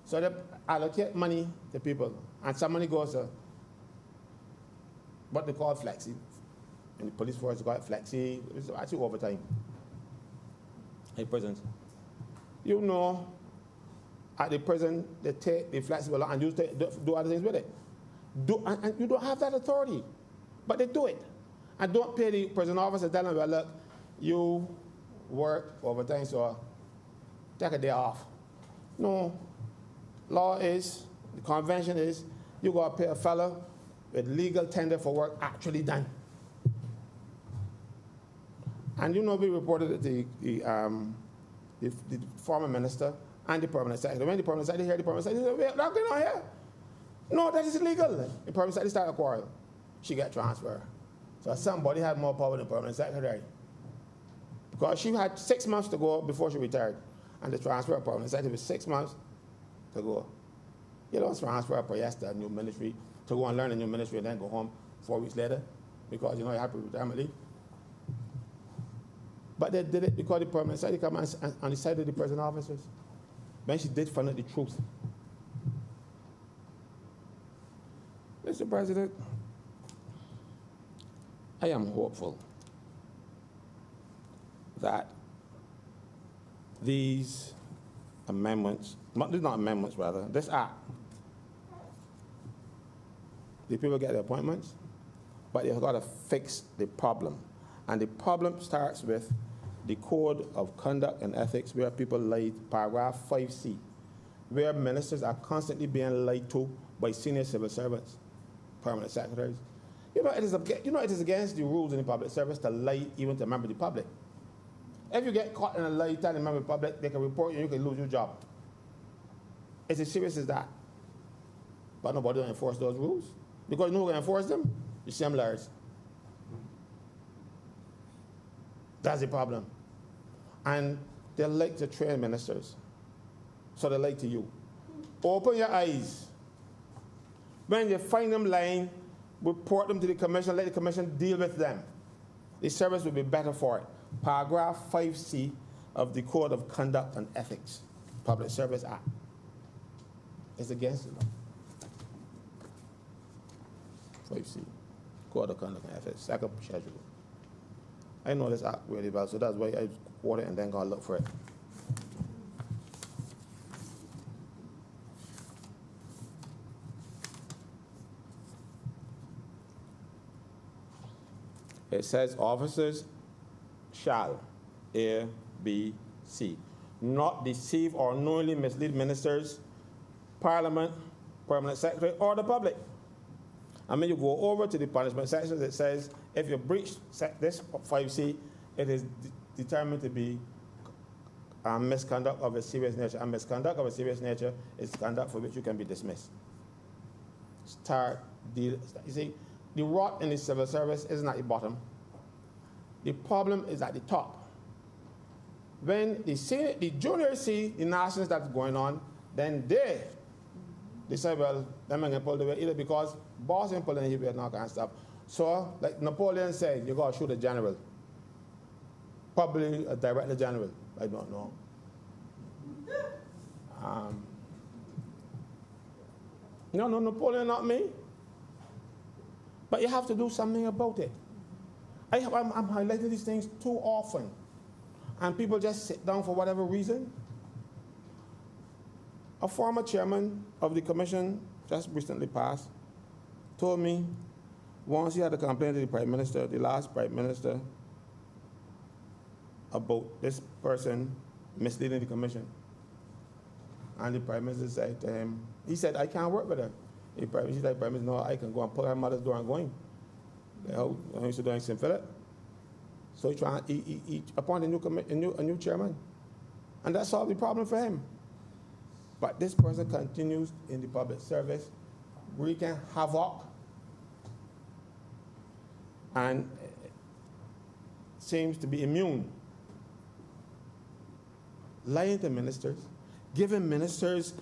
So they allocate money to people, and some money goes to what they call flexi. In the police force, they call it flexi. It's actually overtime. In prisons. You know, at the prison, they take the flexible and do other things with it. And you don't have that authority, but they do it. And don't pay the prison officer, tell them, well, look, you work overtime, so take a day off. No. Law is, the convention is, you got to pay a fellow with legal tender for work actually done. And you know, we reported that the former minister and the permanent secretary. When the permanent secretary heard the permanent secretary, they said, what's going on here? No, that is illegal. The permanent secretary started a quarrel. She got transferred. So somebody had more power than the permanent secretary. Because she had 6 months to go before she retired. And the transfer of permanent secretary was 6 months to go. You don't transfer a priest to a new ministry to go and learn a new ministry and then go home 4 weeks later because you know you have to retirement leave. But they did it because the permanent secretary came on the side of the prison officers. When she did find out the truth. Mr. President, I am hopeful that these amendments, not amendments rather, this act, the people get the appointments, but they've got to fix the problem. And the problem starts with the Code of Conduct and Ethics, where people lied, paragraph 5C, where ministers are constantly being lied to by senior civil servants, permanent secretaries. You know, it is against the rules in the public service to lie even to a member of the public. If you get caught in a lie telling a member of the public, they can report you and you can lose your job. It's as serious as that. But nobody will enforce those rules. Because you know who can enforce them? The same liars. That's the problem. And they like to train ministers. So they like to you. Open your eyes. When you find them lying, report them to the commission, let the commission deal with them. The service will be better for it. Paragraph 5C of the Code of Conduct and Ethics, Public Service Act. It's against the law. 5C, Code of Conduct and Ethics, second schedule. I know this act really well, so that's why I quote it and then go look for it. It says officers shall, A, B, C, not deceive or knowingly mislead ministers, Parliament, permanent secretary, or the public. And when you go over to the punishment section, it says if you breach this 5C, it is determined to be misconduct of a serious nature. And misconduct of a serious nature is conduct for which you can be dismissed. You see, the rot in the civil service isn't at the bottom. The problem is at the top. When the juniors see the nonsense that's going on, then they say, well, them ain't gonna pull the way either because boss ain't pulling the way and all kind of stuff. So, like Napoleon said, you gotta shoot a general. Probably a director general. I don't know. No, Napoleon, not me. But you have to do something about it. I'm highlighting these things too often, and people just sit down for whatever reason. A former chairman of the commission, just recently passed, told me once he had a complaint to the Prime Minister, the last Prime Minister, about this person misleading the commission. And the Prime Minister said to him, he said, I can't work with her. He said, Prime Minister, no, I can go and pull her mother's door and go in. I used to do in St. Philip. So he appointed a new chairman. And that solved the problem for him. But this person continues in the public service, wreaking havoc, and seems to be immune. Lying to ministers, giving ministers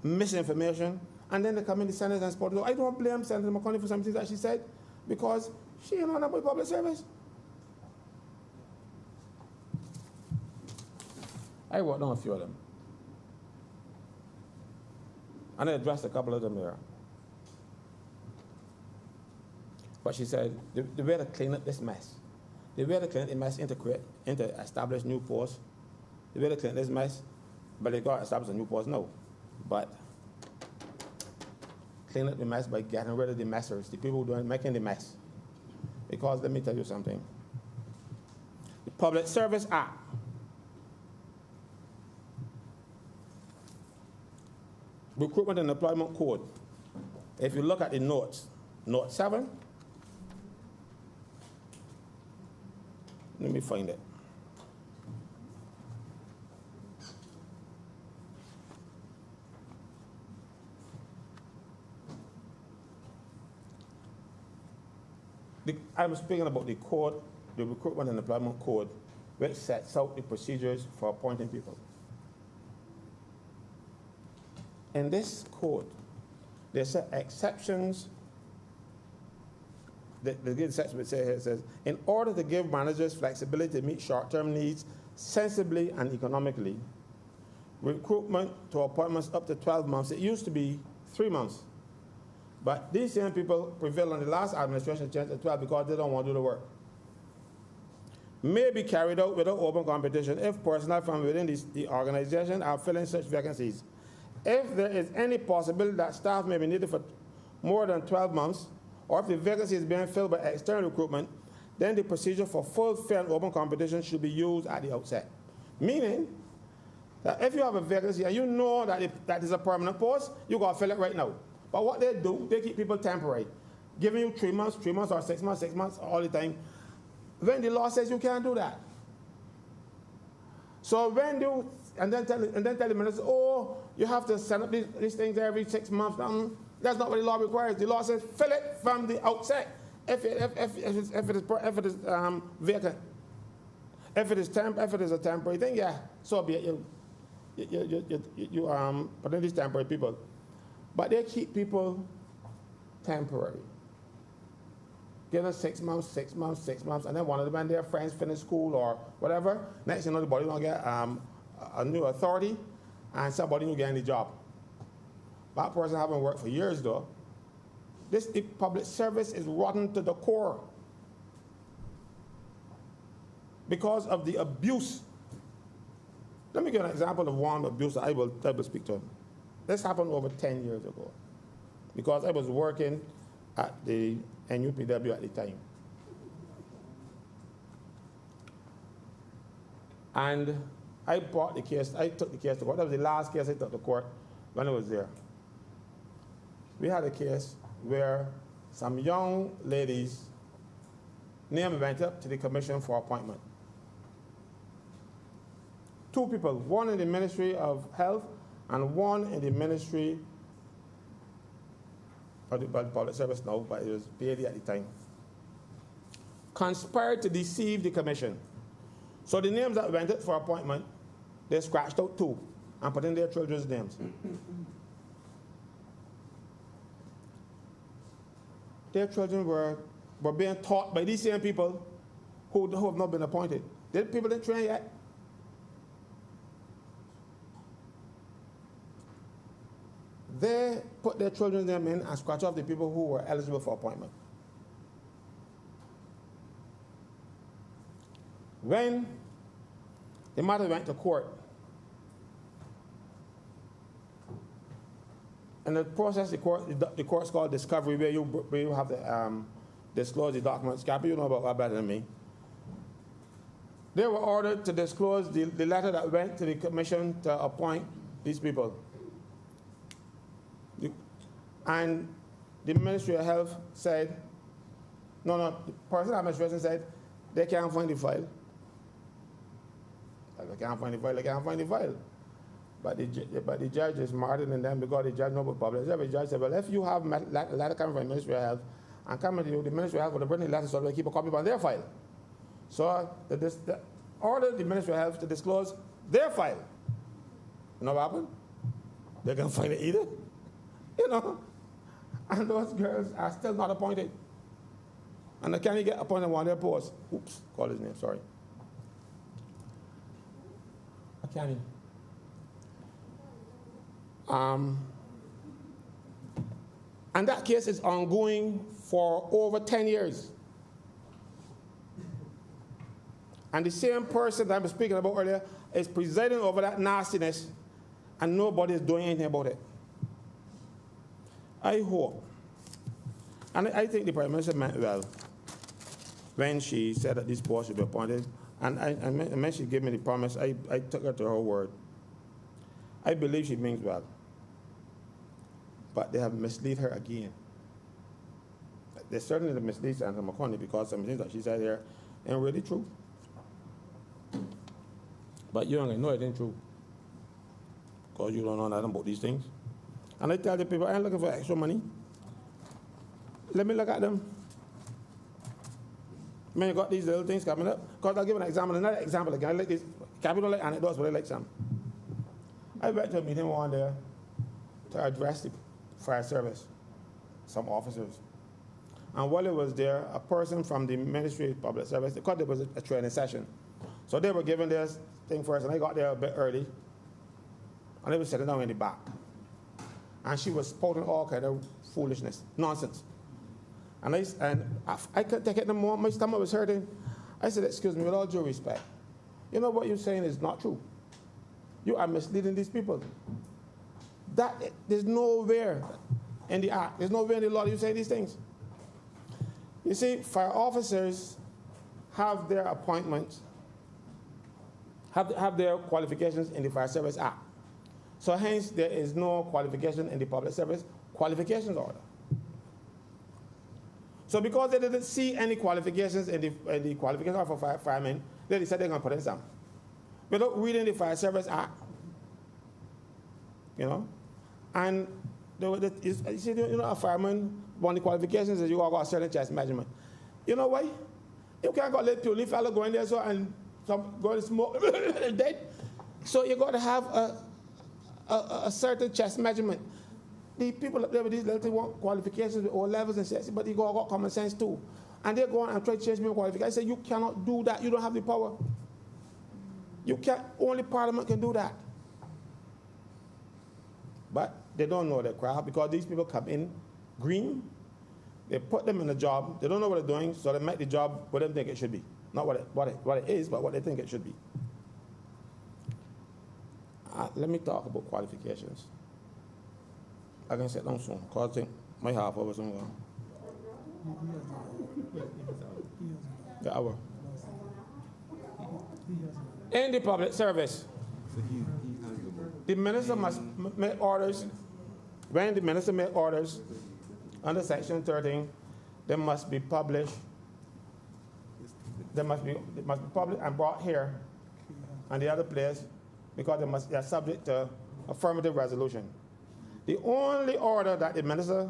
misinformation, and then they come in the Senate and support. I don't blame Senator McConnell for some things that she said, because she ain't on about public service. I wrote down a few of them. And I addressed a couple of them here. But she said, the way to clean up this mess, the way to clean up the mess into establish new posts, the way to clean up this mess, but they got to establish a new post, no. But clean up the mess by getting rid of the messers, the people who are making the mess. Because let me tell you something. The Public Service Act, Recruitment and Employment Code, if you look at the notes, Note 7, let me find it. I'm speaking about the code, the Recruitment and Employment Code, which sets out the procedures for appointing people. In this code, there's exceptions. The section says, in order to give managers flexibility to meet short-term needs sensibly and economically, recruitment to appointments up to 12 months, it used to be 3 months. But these same people prevailed on the last administration change to 12 because they don't want to do the work. May be carried out without open competition if personnel from within the organization are filling such vacancies. If there is any possibility that staff may be needed for more than 12 months, or if the vacancy is being filled by external recruitment, then the procedure for full, fair, and open competition should be used at the outset. Meaning that if you have a vacancy and you know that is a permanent post, you got to fill it right now. But what they do, they keep people temporary, giving you 3 months, 3 months, or 6 months, 6 months, all the time. When the law says you can't do that. So when you, and then tell the minister, oh, you have to send up these things every 6 months. That's not what the law requires. The law says fill it from the outset. If it is vacant, if it is a temporary thing, yeah, so be it. You put in these temporary people, but they keep people temporary. Give them 6 months, 6 months, 6 months, and then one of them and their friends finish school or whatever. Next thing you know, the body will get a new authority, and somebody will get any job. That person haven't worked for years though. The public service is rotten to the core because of the abuse. Let me give an example of one abuse that I will speak to. This happened over 10 years ago because I was working at the NUPW at the time. And I took the case to court. That was the last case I took to court when I was there. We had a case where some young ladies' name went up to the commission for appointment. 2 people, one in the Ministry of Health and one in the Ministry of the Public Service now, but it was PAD at the time, conspired to deceive the commission. So the names that went up for appointment, they scratched out 2 and put in their children's names. Their children were being taught by these same people who have not been appointed. The people didn't train yet. They put their children's name in and scratch off the people who were eligible for appointment. When the matter went to court, in the process, the court's called discovery, where you have to disclose the documents. Cappy, you know about that better than me. They were ordered to disclose the letter that went to the commission to appoint these people. And the Ministry of Health said, the person administration said, they can't find the file. They can't find the file. But the judge is smarter than them because the judge knows about public service. The judge said, well, if you have a letter coming from the Ministry of Health and coming to you, the Ministry of Health will bring the letter so they keep a copy on their file. So the order the Ministry of Health to disclose their file. You know what happened? They can't find it either. And those girls are still not appointed. And they can't get appointed on their posts. Oops, call his name, sorry. I can't even. And that case is ongoing for over 10 years. And the same person that I was speaking about earlier is presiding over that nastiness, and nobody is doing anything about it. I hope, and I think the Prime Minister meant well when she said that this post should be appointed, and when she gave me the promise, I took her to her word. I believe she means well. But they have misled her again. They certainly misled Senator McConnell because some things that she said here ain't really true. But you don't know it ain't true because you don't know nothing about these things. And I tell the people, I ain't looking for extra money. Let me look at them. Man, you got these little things coming up. Because I'll give an example, another example again. I like this. Capital like anecdotes, but I like some. I went to a meeting one day to address the fire service, some officers. And while I was there, a person from the Ministry of Public Service, because there was a training session. So they were giving their thing first, and I got there a bit early. And they were sitting down in the back. And she was spouting all kind of foolishness, nonsense. And I couldn't take it no more. My stomach was hurting. I said, excuse me, with all due respect, you know what you're saying is not true. You are misleading these people. There's nowhere in the act, there's nowhere in the law that you say these things. You see, fire officers have their appointments, have their qualifications in the Fire Service Act. So hence, there is no qualification in the Public Service Qualifications Order. So because they didn't see any qualifications in the qualification order for firemen, they decided they're going to put in some. Without reading the Fire Service Act, and you see, a fireman, one of the qualifications is you got a certain chest measurement. You know why? You can't go let puny fella go in there and go and smoke dead. So you got to have a certain chest measurement. The people up there with these little want qualifications with all levels and shit, but you got common sense too. And they go on and try to change people qualifications. I say you cannot do that. You don't have the power. You can't. Only Parliament can do that. But they don't know their craft because these people come in green. They put them in a job. They don't know what they're doing, so they make the job what they think it should be. Not what it is, but what they think it should be. Let me talk about qualifications. I can sit down soon because I think my half hour is somewhere. The hour. In the public service, the minister must make orders. When the minister makes orders under Section 13, they must be published. They must be published and brought here and the other place because they are subject to affirmative resolution. The only order that the minister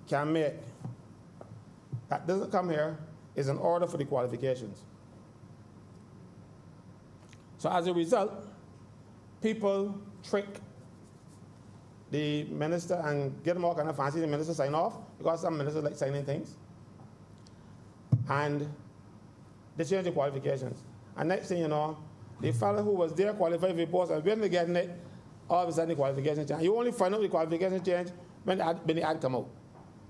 can make that doesn't come here is an order for the qualifications. So as a result, people trick the minister and get them all kind of fancy the minister sign off because some ministers like signing things. And they change the qualifications. And next thing you know, the fellow who was there qualified for the post and when they're getting it, all of a sudden the qualification change. You only find out the qualification change when the ad come out.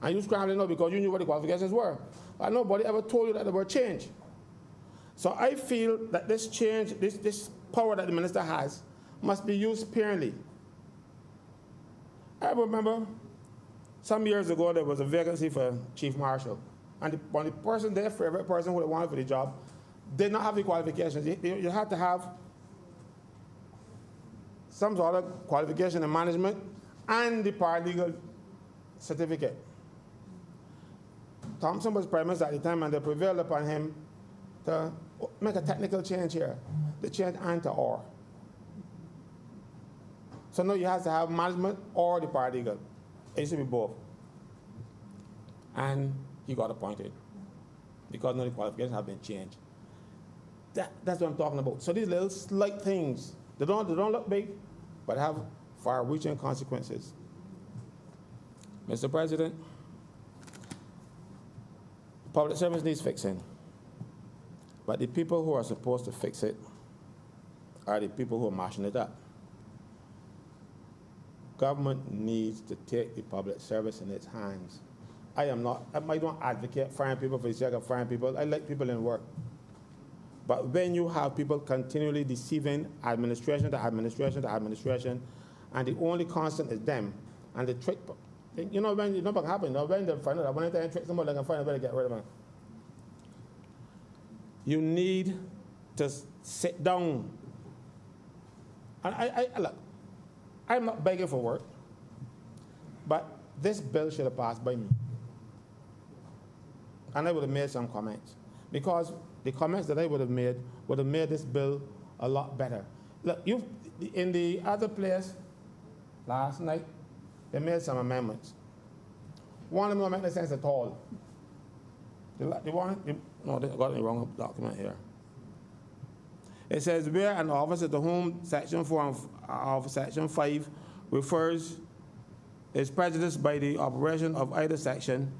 And you scrambling out because you knew what the qualifications were. But nobody ever told you that they were changed. So I feel that this change, this power that the minister has, must be used sparingly. I remember some years ago there was a vacancy for chief marshal, and the person there, for every person who wanted for the job, did not have the qualifications. You had to have some sort of qualification in management and the paralegal certificate. Thompson was Prime Minister at the time, and they prevailed upon him to make a technical change here. The change and to or. So now you have to have management or the paralegal. It used to be both. And he got appointed because none of the qualifications have been changed. That's what I'm talking about. So these little slight things, they don't look big, but have far-reaching consequences. Mr. President, public service needs fixing, but the people who are supposed to fix it are the people who are mashing it up. Government needs to take the public service in its hands. I don't advocate firing people for the sake of firing people. I like people in work. But when you have people continually deceiving administration to administration to administration, and the only constant is them, and the trick, you know, when it's not going to happen, when they find out, when they trick somebody, they can find out where to get rid of them. You need to sit down. And look, I'm not begging for work, but this bill should have passed by me. And I would have made some comments, because the comments that I would have made this bill a lot better. Look, in the other place last night, they made some amendments. One of them don't make no sense at all. No, they got the wrong document here. It says, where an officer to whom Section 4 of Section 5 refers is prejudiced by the operation of either section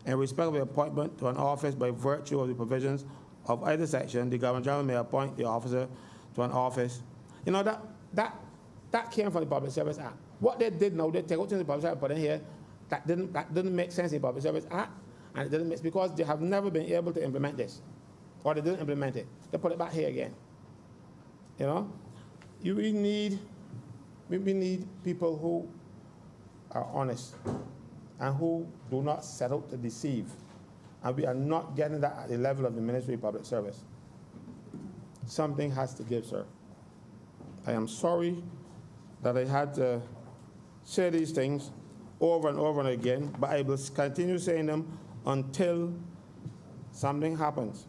in respect of the appointment to an office by virtue of the provisions of either section, the Governor General may appoint the officer to an office. You know, that came from the Public Service Act. What they did now, they take out things in the Public Service Act, put in here, that didn't make sense in the Public Service Act, and it didn't make, because they have never been able to implement this, or they didn't implement it. They put it back here again. You know, we need people who are honest and who do not set out to deceive. And we are not getting that at the level of the Ministry of Public Service. Something has to give, sir. I am sorry that I had to say these things over and over and again, but I will continue saying them until something happens.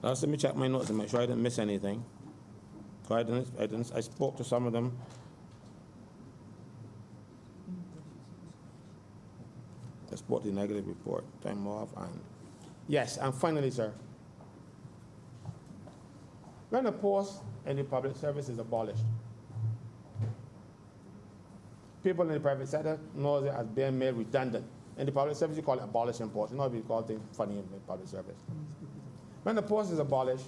Now, let me check my notes and make sure I didn't miss anything. I spoke to some of them. I spoke to the negative report, time off, and yes, and finally, sir, when a post in the public service is abolished, people in the private sector know it as being made redundant. In the public service, you call it abolishing posts. You know, we call things funny in the public service. When the post is abolished,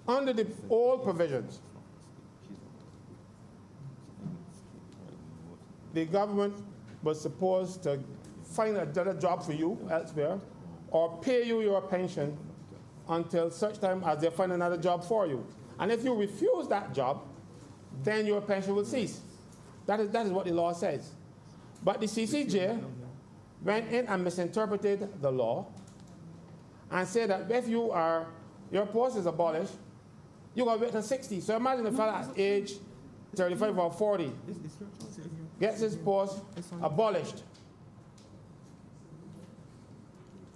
under the old provisions, the government was supposed to find another job for you elsewhere or pay you your pension until such time as they find another job for you. And if you refuse that job, then your pension will cease. That is what the law says. But the CCJ went in and misinterpreted the law and said that if your post is abolished, you're going to wait till 60. So imagine a fellow at age 35 or 40 gets his post abolished.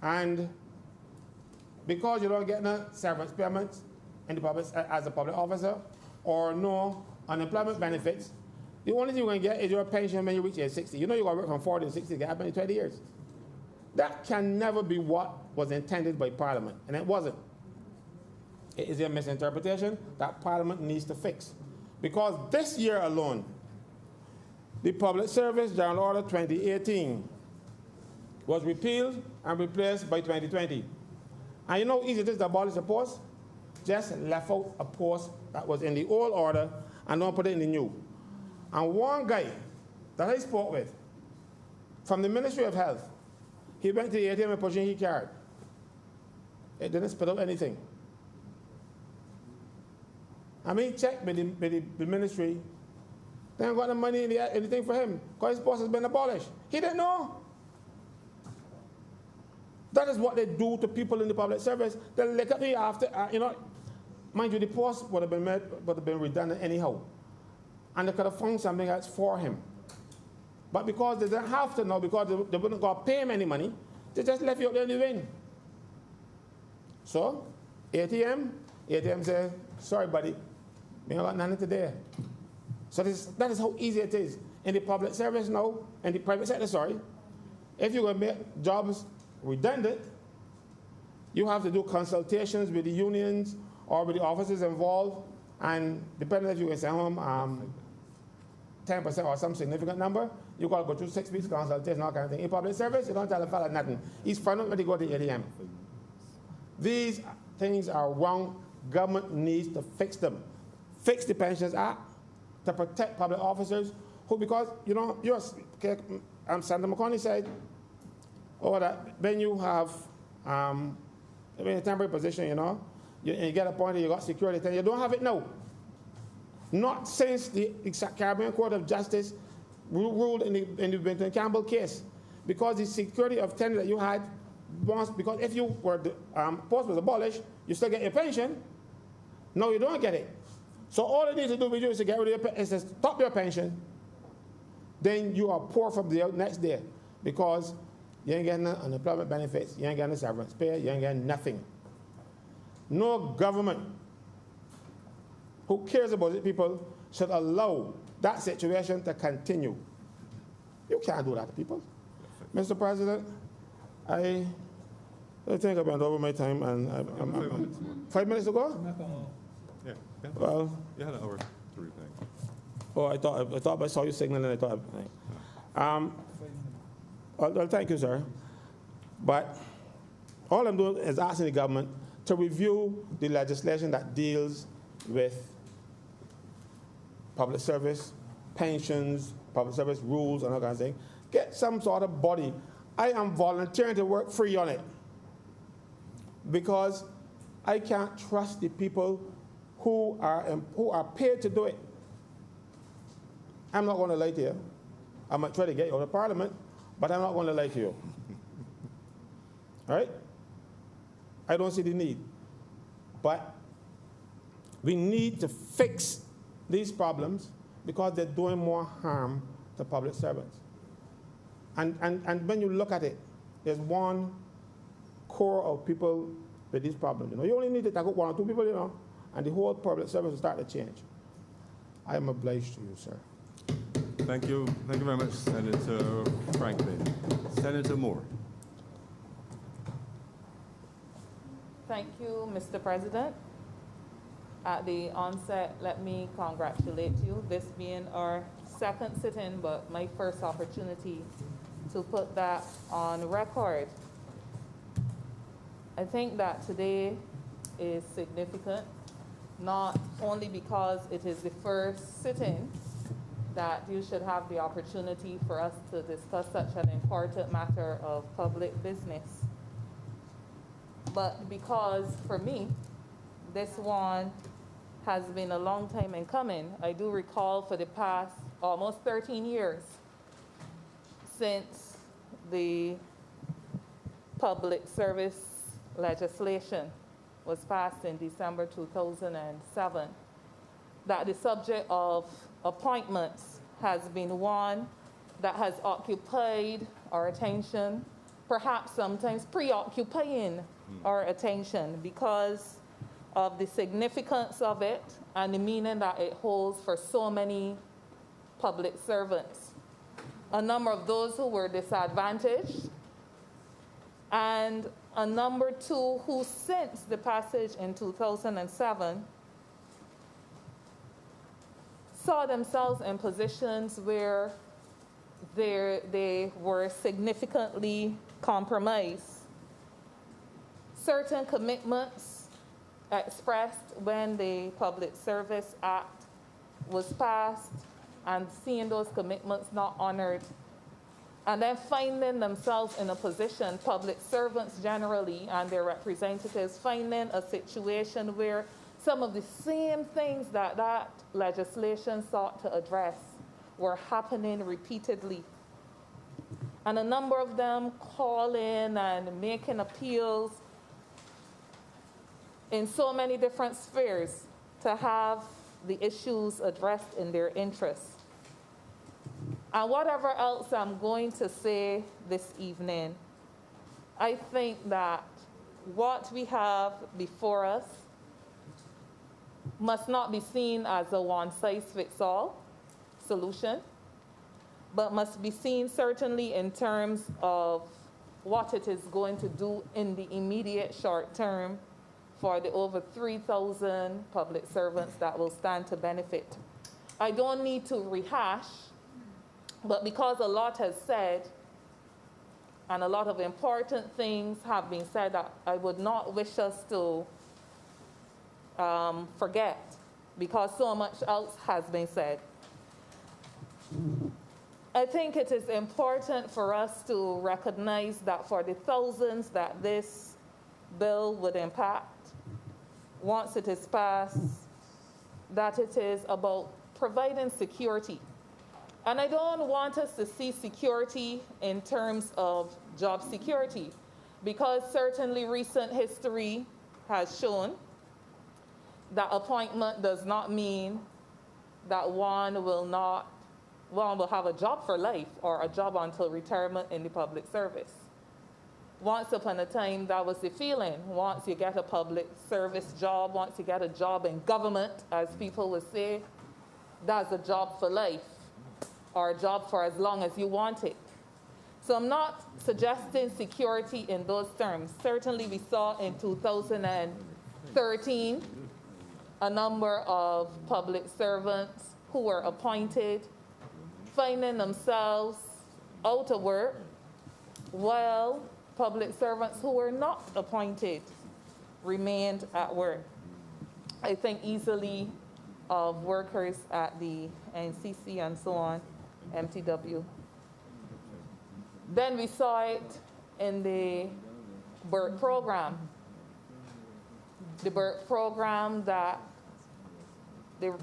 And because you don't get no severance payments in the public, as a public officer, or no unemployment benefits, the only thing you're going to get is your pension when you reach age 60. You know you're going to work from 40 to 60 to get up in 20 years. That can never be what was intended by Parliament, and it wasn't. It is a misinterpretation that Parliament needs to fix. Because this year alone, the Public Service General Order 2018 was repealed and replaced by 2020. And you know how easy it is to abolish a post? Just left out a post that was in the old order and don't put it in the new. And one guy that I spoke with from the Ministry of Health, he went to the ATM and position he carried. It didn't spit out anything. I mean, check with the ministry. They ain't got no money in anything for him because his post has been abolished. He didn't know. That is what they do to people in the public service. They look at me after, mind you, the post would have been redundant anyhow. And they could have found something else for him. But because they didn't have to know, because they wouldn't go pay him any money, they just left you out there in the wind. So, ATM said, sorry, buddy, we ain't got nothing today. So that is how easy it is. In the public service now, in the private sector, sorry, if you're going to make jobs redundant, you have to do consultations with the unions or with the officers involved, and depending if you can send home 10% or some significant number, you got to go through 6 weeks consultation, all kind of thing. In public service, you don't tell a fella nothing. He's found out when he go to the ATM. These things are wrong. Government needs to fix them. Fix the Pensions Act to protect public officers who, because, Senator McConnell said, that when you have in a temporary position, you get appointed, you got security, then you don't have it now. Not since the Caribbean Court of Justice ruled in the Winton Campbell case, because the security of tenure that you had once, because if you were the post was abolished, you still get your pension. No, you don't get it. So all it needs to do with you is to get rid of your is to stop your pension. Then you are poor from the next day, because you ain't getting unemployment benefits, you ain't getting severance pay, you ain't getting nothing. No government who cares about the people should allow that situation to continue. You can't do that to people. Mr. President, I think I went over my time, and I'm 5 minutes more. 5 minutes to go? Yeah. Well, You had an hour to reply. oh, I thought I saw you signaling, and I thought. Well, thank you, sir. But all I'm doing is asking the government to review the legislation that deals with public service, pensions, public service rules, and all kinds of things. Get some sort of body. I am volunteering to work free on it because I can't trust the people who are paid to do it. I'm not going to lie to you. I might try to get you out of Parliament, but I'm not going to lie to you. All right? I don't see the need. But we need to fix these problems because they're doing more harm to public servants. And when you look at it, there's one core of people with these problems. You only need to tackle 1 or 2 people, and the whole public service will start to change. I am obliged to you, sir. Thank you. Thank you very much, Senator Franklin. Senator Moore. Thank you, Mr. President. At the onset, let me congratulate you. This being our second sit-in, but my first opportunity to put that on record. I think that today is significant, not only because it is the first sit-in that you should have the opportunity for us to discuss such an important matter of public business, but because for me, this one has been a long time in coming. I do recall for the past almost 13 years since the public service legislation was passed in December 2007, that the subject of appointments has been one that has occupied our attention, perhaps sometimes preoccupying our attention because of the significance of it and the meaning that it holds for so many public servants. A number of those who were disadvantaged, and a number two who, since the passage in 2007, saw themselves in positions where they were significantly compromised. Certain commitments expressed when the Public Service Act was passed and seeing those commitments not honored, and then finding themselves in a position, public servants generally and their representatives, finding a situation where some of the same things that that legislation sought to address were happening repeatedly. And a number of them calling and making appeals in so many different spheres to have the issues addressed in their interests. And whatever else I'm going to say this evening, I think that what we have before us must not be seen as a one-size-fits-all solution, but must be seen certainly in terms of what it is going to do in the immediate short term for the over 3,000 public servants that will stand to benefit. I don't need to rehash, but because a lot has said and a lot of important things have been said that I would not wish us to forget, because so much else has been said. I think it is important for us to recognize that for the thousands that this bill would impact, once it is passed, that it is about providing security. And I don't want us to see security in terms of job security, because certainly recent history has shown that appointment does not mean that one will have a job for life or a job until retirement in the public service. Once upon a time, that was the feeling. Once you get a public service job, once you get a job in government, as people would say, that's a job for life, or a job for as long as you want it. So I'm not suggesting security in those terms. Certainly we saw in 2013 a number of public servants who were appointed finding themselves out of work, while public servants who were not appointed remained at work. I think easily of workers at the NCC and so on, MTW. Then we saw it in the BERT program. The BERT program the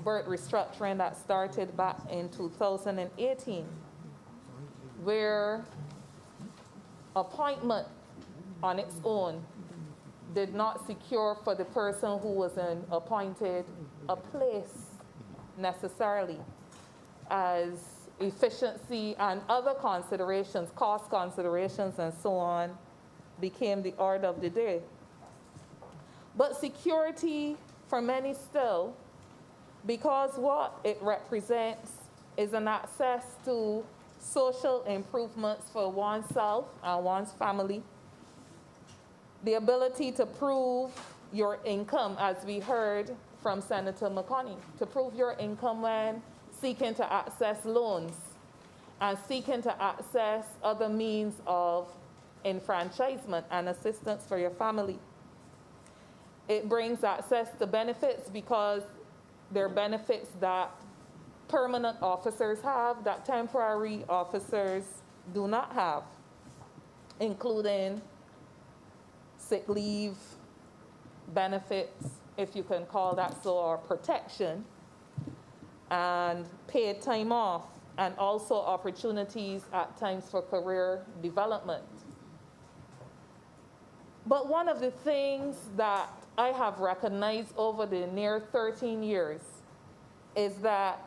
BERT restructuring that started back in 2018, where appointment on its own did not secure for the person who was appointed a place necessarily, as efficiency and other considerations, cost considerations and so on, became the order of the day. But security for many still, because what it represents is an access to social improvements for oneself and one's family, the ability to prove your income, as we heard from Senator McConney, to prove your income when seeking to access loans and seeking to access other means of enfranchisement and assistance for your family. It brings access to benefits, because there are benefits that permanent officers have that temporary officers do not have, including sick leave benefits, if you can call that so, or protection, and paid time off, and also opportunities at times for career development. But one of the things that I have recognized over the near 13 years is that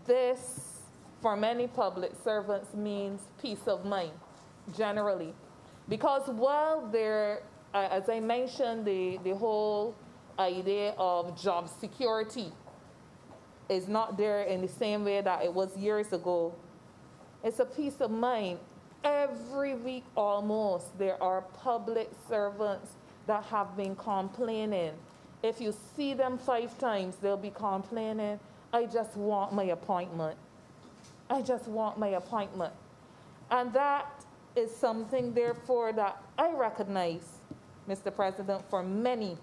this, for many public servants, means peace of mind, generally. Because while there, as I mentioned, the whole idea of job security is not there in the same way that it was years ago, it's a peace of mind. Every week almost, there are public servants that have been complaining. If you see them 5 times, they'll be complaining, I just want my appointment. I just want my appointment. And that is something, therefore, that I recognize, Mr. President, for many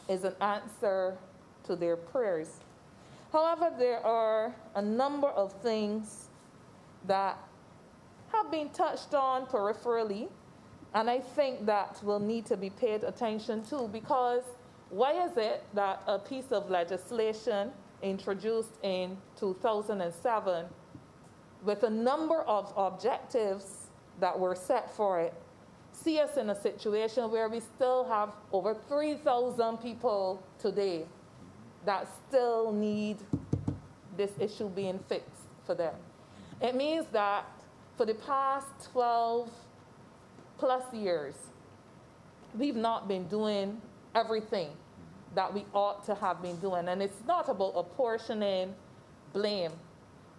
is an answer to their prayers. However, there are a number of things that have been touched on peripherally, and I think that will need to be paid attention to, because why is it that a piece of legislation introduced in 2007 with a number of objectives that were set for it see us in a situation where we still have over 3,000 people today that still need this issue being fixed for them? It means that for the past 12 plus years, we've not been doing everything that we ought to have been doing. And it's not about apportioning blame,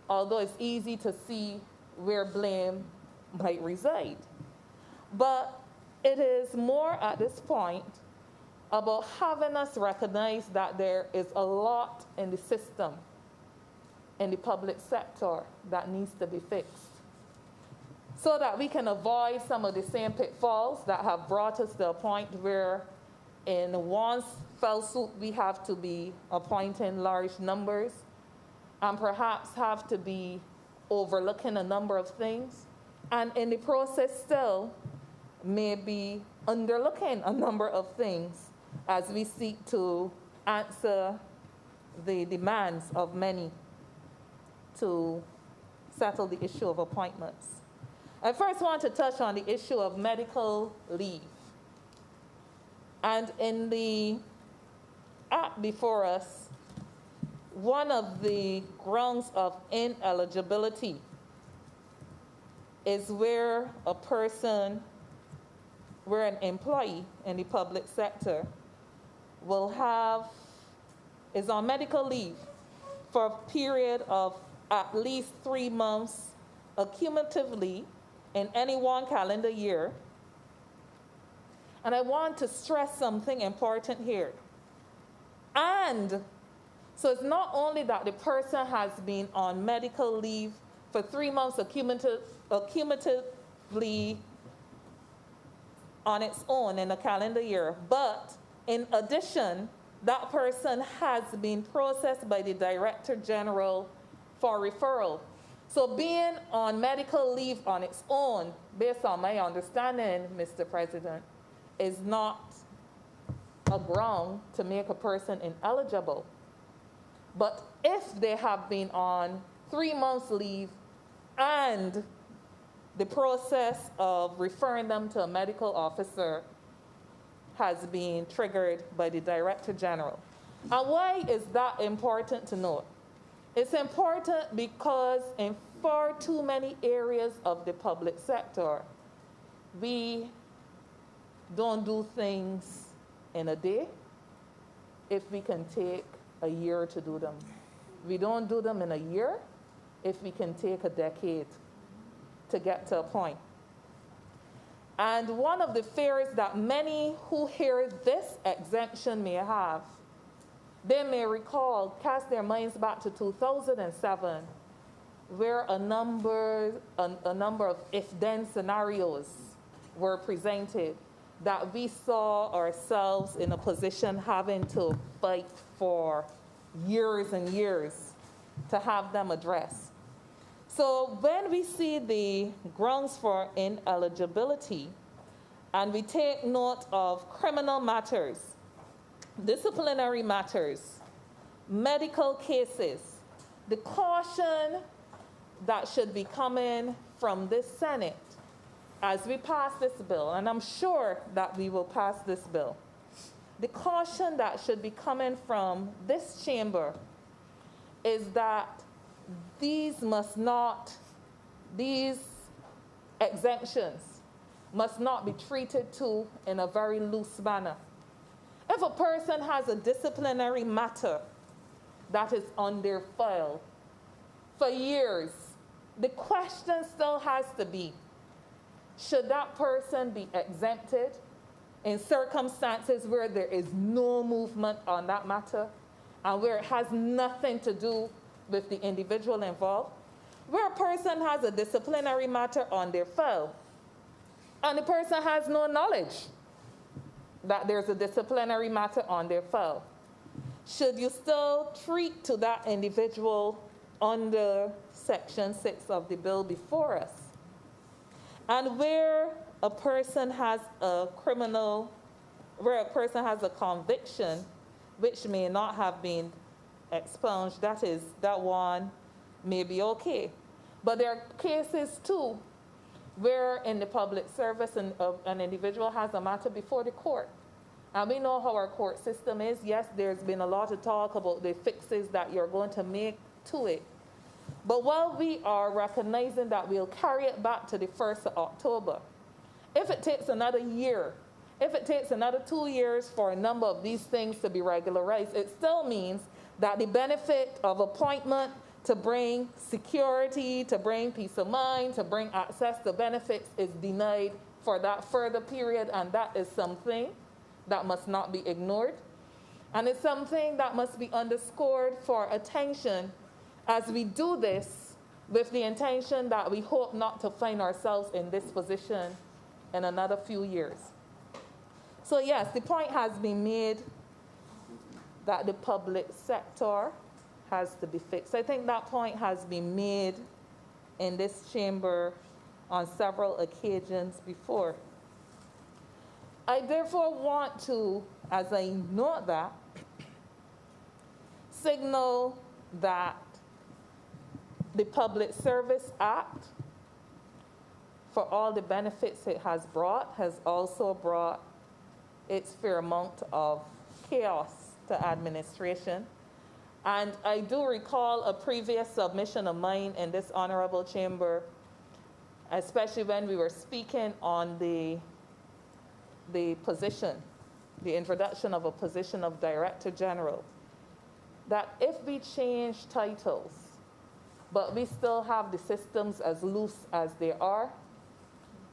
although it's easy to see where blame might reside. But it is more at this point about having us recognize that there is a lot in the system, in the public sector, that needs to be fixed, so that we can avoid some of the same pitfalls that have brought us to a point where in one fell swoop we have to be appointing large numbers and perhaps have to be overlooking a number of things, and in the process still may be underlooking a number of things as we seek to answer the demands of many to settle the issue of appointments. I first want to touch on the issue of medical leave. And in the act before us, one of the grounds of ineligibility is where a person, where an employee in the public sector is on medical leave for a period of at least 3 months accumulatively in any one calendar year. And I want to stress something important here. And so it's not only that the person has been on medical leave for 3 months accumulatively on its own in a calendar year, but in addition, that person has been processed by the Director General for referral. So being on medical leave on its own, based on my understanding, Mr. President, is not a ground to make a person ineligible. But if they have been on 3 months leave and the process of referring them to a medical officer has been triggered by the Director General. And why is that important to note? It's important because in far too many areas of the public sector, we don't do things in a day if we can take a year to do them. We don't do them in a year if we can take a decade to get to a point. And one of the fears that many who hear this exemption may have, they may recall, cast their minds back to 2007, where a number of if-then scenarios were presented that we saw ourselves in a position having to fight for years and years to have them addressed. So when we see the grounds for ineligibility and we take note of criminal matters, disciplinary matters, medical cases, the caution that should be coming from this Senate as we pass this bill, and I'm sure that we will pass this bill, the caution that should be coming from this chamber is that these exemptions must not be treated to in a very loose manner. If a person has a disciplinary matter that is on their file for years, the question still has to be, should that person be exempted in circumstances where there is no movement on that matter and where it has nothing to do with the individual involved? Where a person has a disciplinary matter on their file and the person has no knowledge that there's a disciplinary matter on their file, should you still treat to that individual under Section 6 of the bill before us And where a person has a conviction which may not have been expunged, that one may be okay. But there are cases too where in the public service an individual has a matter before the court. And we know how our court system is. Yes, there's been a lot of talk about the fixes that you're going to make to it. But while we are recognizing that we'll carry it back to the 1st of October, if it takes another year, if it takes another 2 years for a number of these things to be regularized, it still means that the benefit of appointment to bring security, to bring peace of mind, to bring access to benefits is denied for that further period, and that is something that must not be ignored. And it's something that must be underscored for attention as we do this with the intention that we hope not to find ourselves in this position in another few years. So yes, the point has been made that the public sector has to be fixed. I think that point has been made in this chamber on several occasions before. I therefore want to, as I note that, signal that the Public Service Act, for all the benefits it has brought, has also brought its fair amount of chaos to administration. And I do recall a previous submission of mine in this honorable chamber, especially when we were speaking on the position, the introduction of a position of Director General, that if we change titles, but we still have the systems as loose as they are,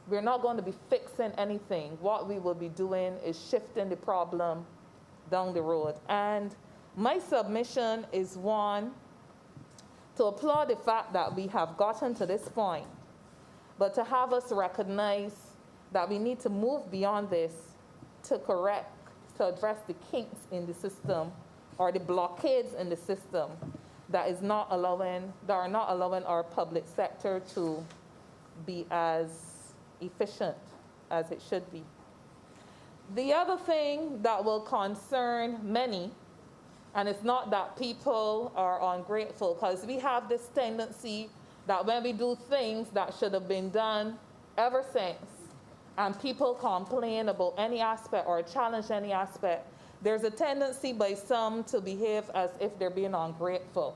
we're not going to be fixing anything. What we will be doing is shifting the problem down the road. And my submission is one, to applaud the fact that we have gotten to this point, but to have us recognize that we need to move beyond this to address the kinks in the system or the blockades in the system that are not allowing our public sector to be as efficient as it should be. The other thing that will concern many, and it's not that people are ungrateful, because we have this tendency that when we do things that should have been done ever since, and people complain about any aspect or challenge any aspect, there's a tendency by some to behave as if they're being ungrateful.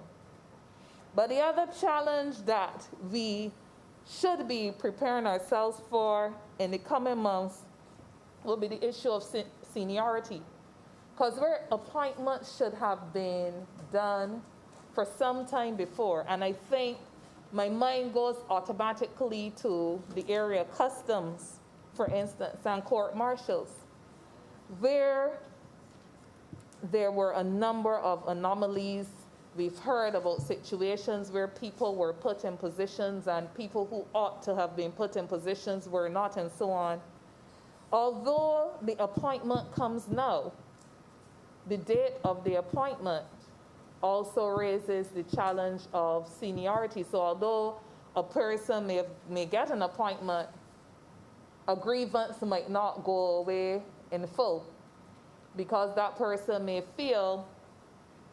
But the other challenge that we should be preparing ourselves for in the coming months will be the issue of seniority. Because where appointments should have been done for some time before, and I think my mind goes automatically to the area of customs, for instance, and court martials, where there were a number of anomalies. We've heard about situations where people were put in positions and people who ought to have been put in positions were not, and so on. Although the appointment comes now, the date of the appointment also raises the challenge of seniority. So although a person may get an appointment, a grievance might not go away in full, because that person may feel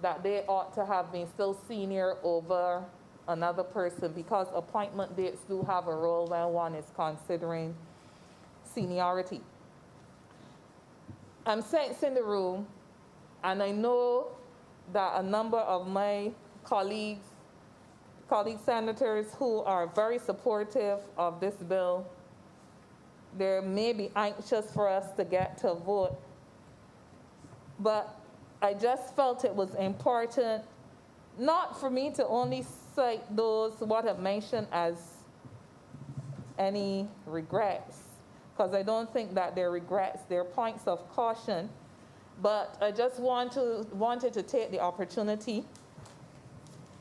that they ought to have been still senior over another person, because appointment dates do have a role when one is considering seniority. I'm sensing the room, and I know that a number of my colleague senators who are very supportive of this bill, they may be anxious for us to get to a vote. But I just felt it was important not for me to only cite those what I've mentioned as any regrets, because I don't think that they're regrets, they're points of caution. But I just wanted to take the opportunity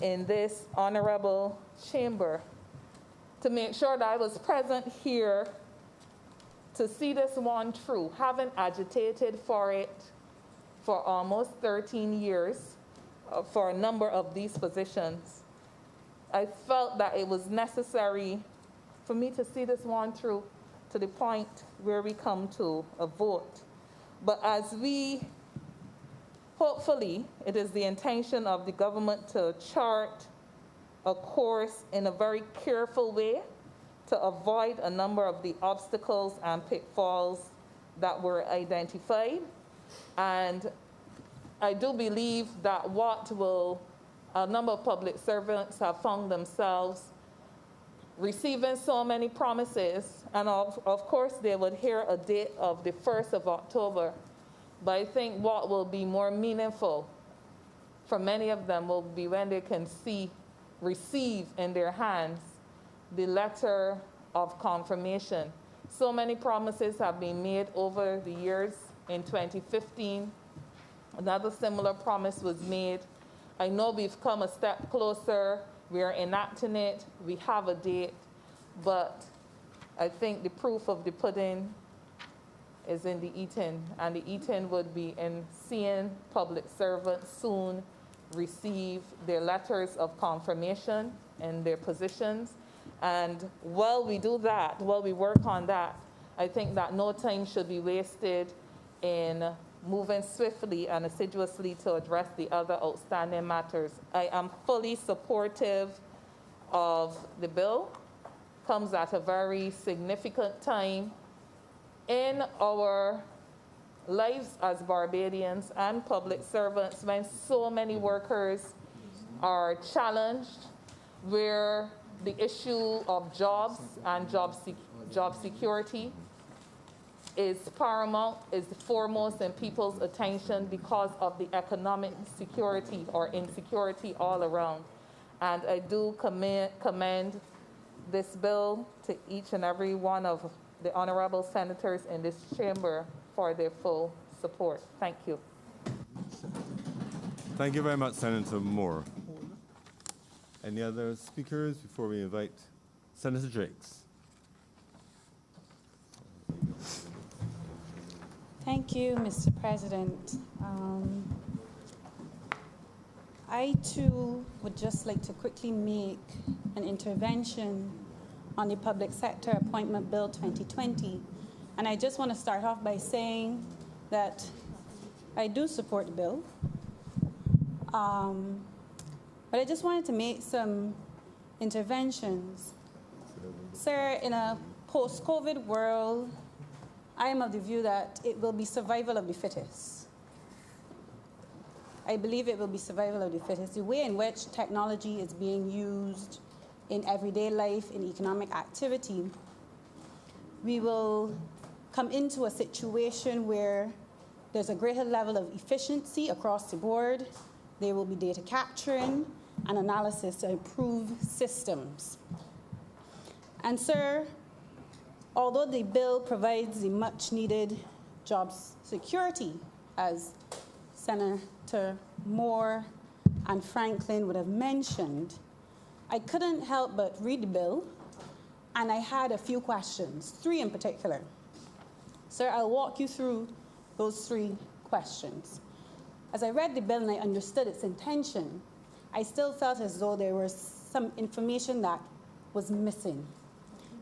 in this honorable chamber to make sure that I was present here to see this one through, having agitated for it for almost 13 years for a number of these positions. I felt that it was necessary for me to see this one through to the point where we come to a vote. But as we, hopefully, it is the intention of the government to chart a course in a very careful way to avoid a number of the obstacles and pitfalls that were identified. And I do believe that a number of public servants have found themselves receiving so many promises, and of course they would hear a date of the 1st of October. But I think what will be more meaningful for many of them will be when they can receive in their hands the letter of confirmation. So many promises have been made over the years. In 2015, another similar promise was made. I know we've come a step closer. We are enacting it. We have a date. But I think the proof of the pudding is in the eating. And the eating would be in seeing public servants soon receive their letters of confirmation in their positions. And while we do that, while we work on that, I think that no time should be wasted in moving swiftly and assiduously to address the other outstanding matters. I am fully supportive of the bill. Comes at a very significant time in our lives as Barbadians and public servants when so many workers are challenged, where the issue of jobs and job security is paramount, is foremost in people's attention because of the economic security or insecurity all around. And I do commend this bill to each and every one of the honorable senators in this chamber for their full support. Thank you. Thank you very much, Senator Moore. Any other speakers before we invite Senator Drakes? Thank you, Mr. President. I, too, would just like to quickly make an intervention on the Public Sector Appointment Bill 2020. And I just want to start off by saying that I do support the bill. But I just wanted to make some interventions. Sir, in a post-COVID world, I am of the view that it will be survival of the fittest. I believe it will be survival of the fittest. The way in which technology is being used in everyday life, in economic activity, we will come into a situation where there's a greater level of efficiency across the board. There will be data capturing and analysis to improve systems. And sir, although the bill provides the much-needed job security, as Senator Moore and Franklin would have mentioned, I couldn't help but read the bill, and I had a few questions, 3 in particular. Sir, I'll walk you through those 3 questions. As I read the bill and I understood its intention, I still felt as though there was some information that was missing.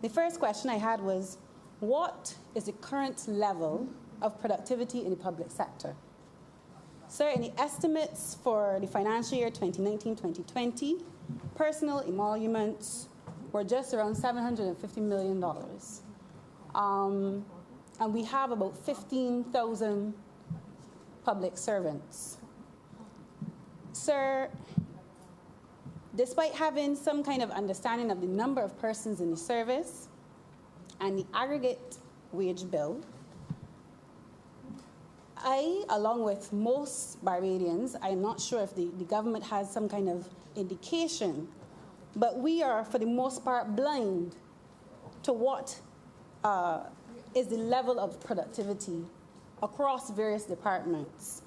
The first question I had was, what is the current level of productivity in the public sector? Sir, in the estimates for the financial year 2019-2020, personal emoluments were just around $750 million. And we have about 15,000 public servants. Sir, despite having some kind of understanding of the number of persons in the service and the aggregate wage bill, I, along with most Barbadians, I'm not sure if the government has some kind of indication, but we are, for the most part, blind to what is the level of productivity across various departments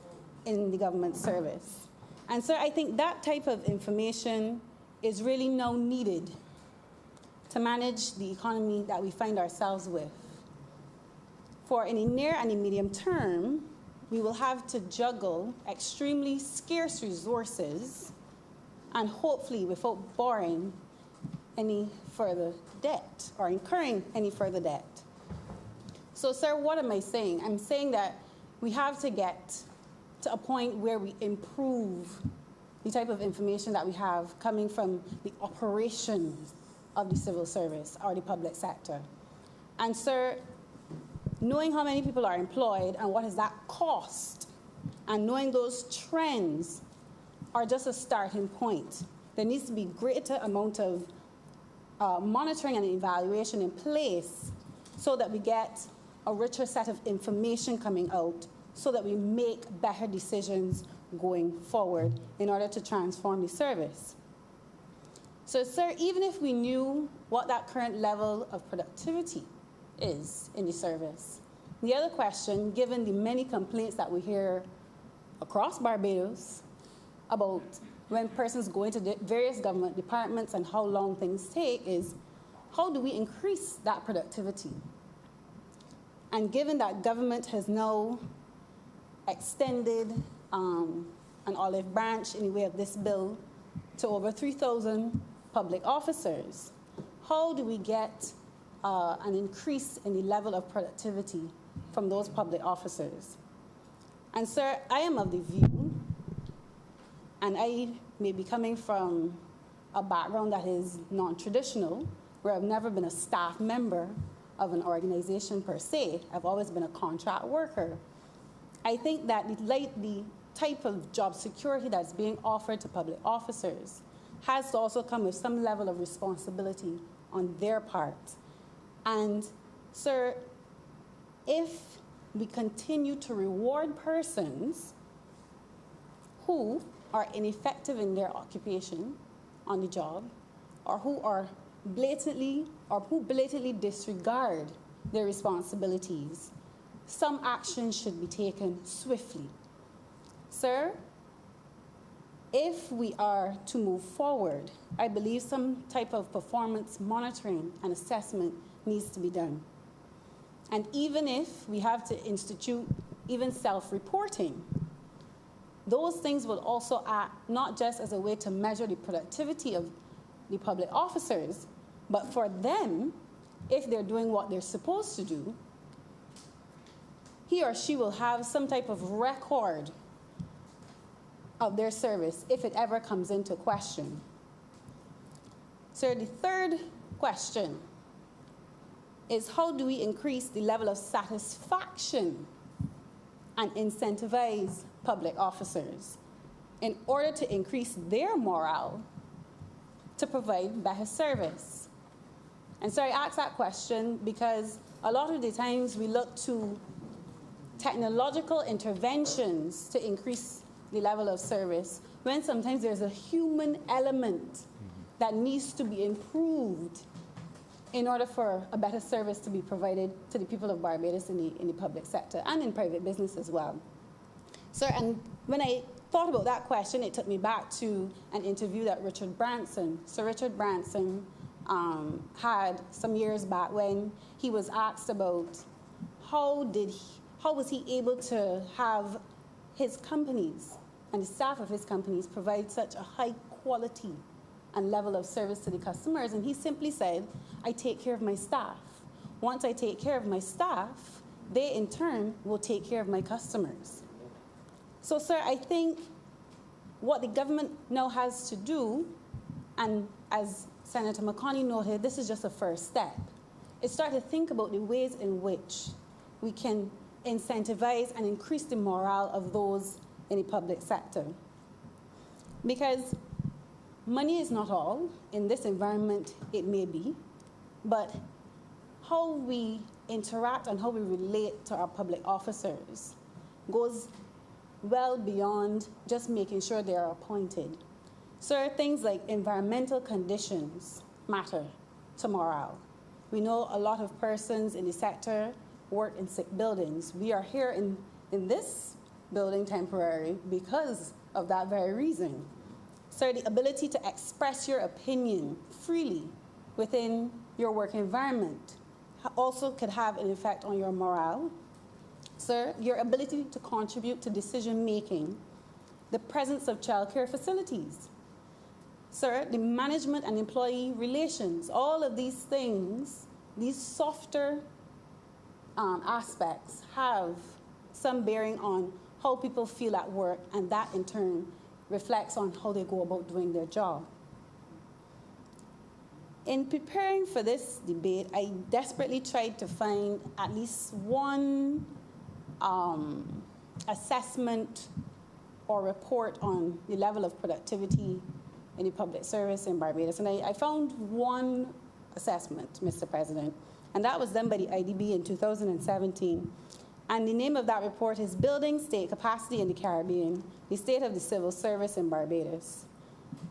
in the government service. And so I think that type of information is really now needed to manage the economy that we find ourselves with. For in the near and the medium term, we will have to juggle extremely scarce resources and hopefully, without borrowing, any further debt or incurring any further debt. So, sir, what am I saying? I'm saying that we have to get to a point where we improve the type of information that we have coming from the operations of the civil service or the public sector. And, sir, knowing how many people are employed and what is that cost, and knowing those trends are just a starting point. There needs to be greater amount of monitoring and evaluation in place so that we get a richer set of information coming out so that we make better decisions going forward in order to transform the service. So, sir, even if we knew what that current level of productivity is in the service, the other question, given the many complaints that we hear across Barbados about when persons go into various government departments and how long things take, is how do we increase that productivity? And given that government has now extended an olive branch in the way of this bill to over 3,000 public officers, how do we get an increase in the level of productivity from those public officers? And, sir, I am of the view, and I may be coming from a background that is non-traditional, where I've never been a staff member of an organization per se. I've always been a contract worker. I think that the type of job security that's being offered to public officers has to also come with some level of responsibility on their part. And, sir, if we continue to reward persons who are ineffective in their occupation on the job, or who blatantly disregard their responsibilities, some action should be taken swiftly. Sir, if we are to move forward, I believe some type of performance monitoring and assessment needs to be done. And even if we have to institute even self-reporting, those things will also act not just as a way to measure the productivity of the public officers, but for them, if they're doing what they're supposed to do, he or she will have some type of record of their service if it ever comes into question. So the third question is, how do we increase the level of satisfaction and incentivize public officers in order to increase their morale to provide better service? And so I ask that question because a lot of the times we look to technological interventions to increase the level of service, when sometimes there's a human element that needs to be improved in order for a better service to be provided to the people of Barbados in the public sector and in private business as well. So, and when I thought about that question, it took me back to an interview that Sir Richard Branson had some years back when he was asked about how was he able to have his companies and the staff of his companies provide such a high quality and level of service to the customers. And he simply said, I take care of my staff. Once I take care of my staff, they in turn will take care of my customers. So, sir, I think what the government now has to do, and as Senator McConney noted, this is just a first step, is start to think about the ways in which we can incentivize and increase the morale of those in the public sector. Because money is not all. In this environment, it may be. But how we interact and how we relate to our public officers goes well beyond just making sure they are appointed. So things like environmental conditions matter to morale. We know a lot of persons in the sector work in sick buildings. We are here in this building temporary because of that very reason. So the ability to express your opinion freely within your work environment also could have an effect on your morale. Sir, your ability to contribute to decision making, the presence of childcare facilities. Sir, the management and employee relations, all of these things, these softer aspects have some bearing on how people feel at work, and that in turn reflects on how they go about doing their job. In preparing for this debate, I desperately tried to find at least one assessment or report on the level of productivity in the public service in Barbados. And I found one assessment, Mr. President, and that was done by the IDB in 2017. And the name of that report is Building State Capacity in the Caribbean, the State of the Civil Service in Barbados.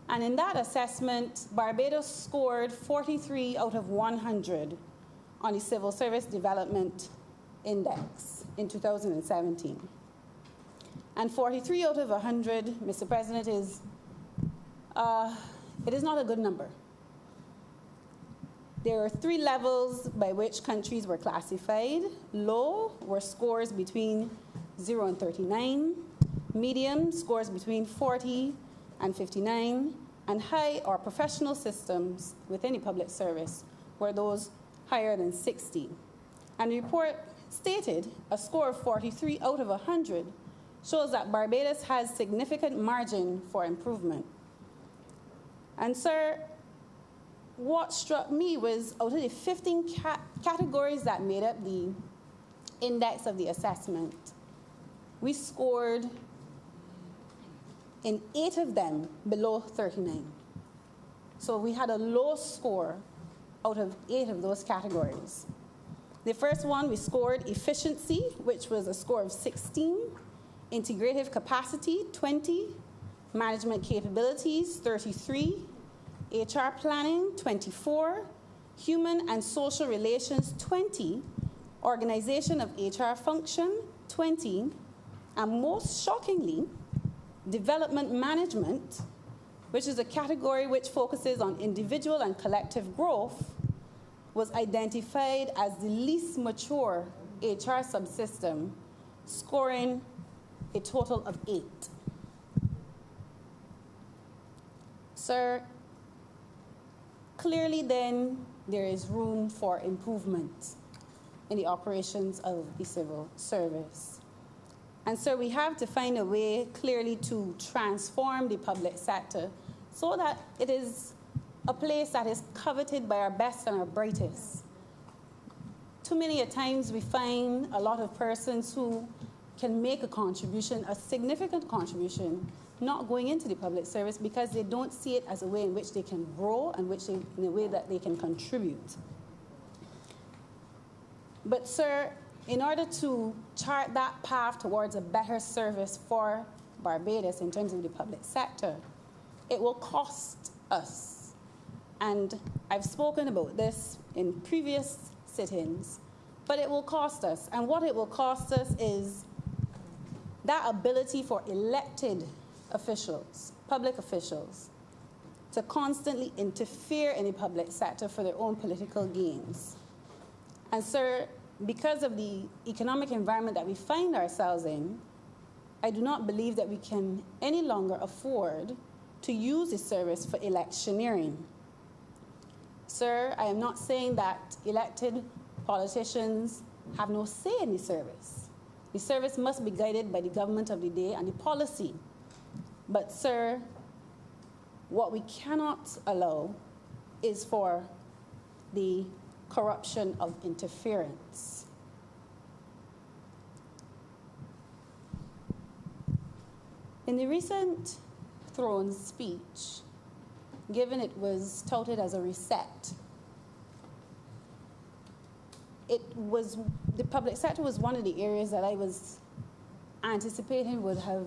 And in that assessment, Barbados scored 43 out of 100 on the Civil Service Development Index in 2017. And 43 out of 100, Mr. President, it is not a good number. There are 3 levels by which countries were classified. Low were scores between 0 and 39. Medium, scores between 40 and 59. And high, or professional systems within the public service, were those higher than 60. And the report stated a score of 43 out of 100 shows that Barbados has significant margin for improvement. And sir, what struck me was out of the 15 categories that made up the index of the assessment, we scored in 8 of them below 39. So we had a low score out of 8 of those categories. The first one, we scored efficiency, which was a score of 16, integrative capacity, 20, management capabilities, 33, HR planning, 24, human and social relations, 20, organization of HR function, 20, and most shockingly, development management, which is a category which focuses on individual and collective growth, was identified as the least mature HR subsystem, scoring a total of 8. Sir, clearly then there is room for improvement in the operations of the civil service. And so we have to find a way clearly to transform the public sector so that it is a place that is coveted by our best and our brightest. Too many a times we find a lot of persons who can make a contribution, a significant contribution, not going into the public service because they don't see it as a way in which they can grow and in a way that they can contribute. But sir, in order to chart that path towards a better service for Barbados in terms of the public sector, it will cost us. And I've spoken about this in previous sit-ins, but it will cost us. And what it will cost us is that ability for elected officials, public officials, to constantly interfere in the public sector for their own political gains. And sir, because of the economic environment that we find ourselves in, I do not believe that we can any longer afford to use the service for electioneering. Sir, I am not saying that elected politicians have no say in the service. The service must be guided by the government of the day and the policy. But sir, what we cannot allow is for the corruption of interference. In the recent throne speech, given it was touted as a reset, the public sector was one of the areas that I was anticipating would have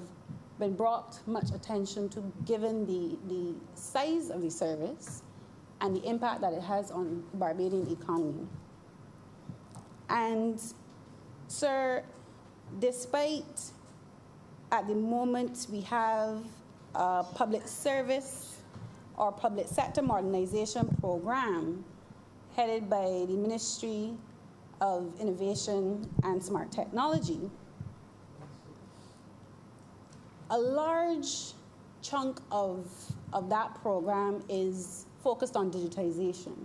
been brought much attention to, given the size of the service and the impact that it has on the Barbadian economy. And sir, despite at the moment we have a public service or public sector modernization program headed by the Ministry of Innovation and Smart Technology, a large chunk of of that program is focused on digitization.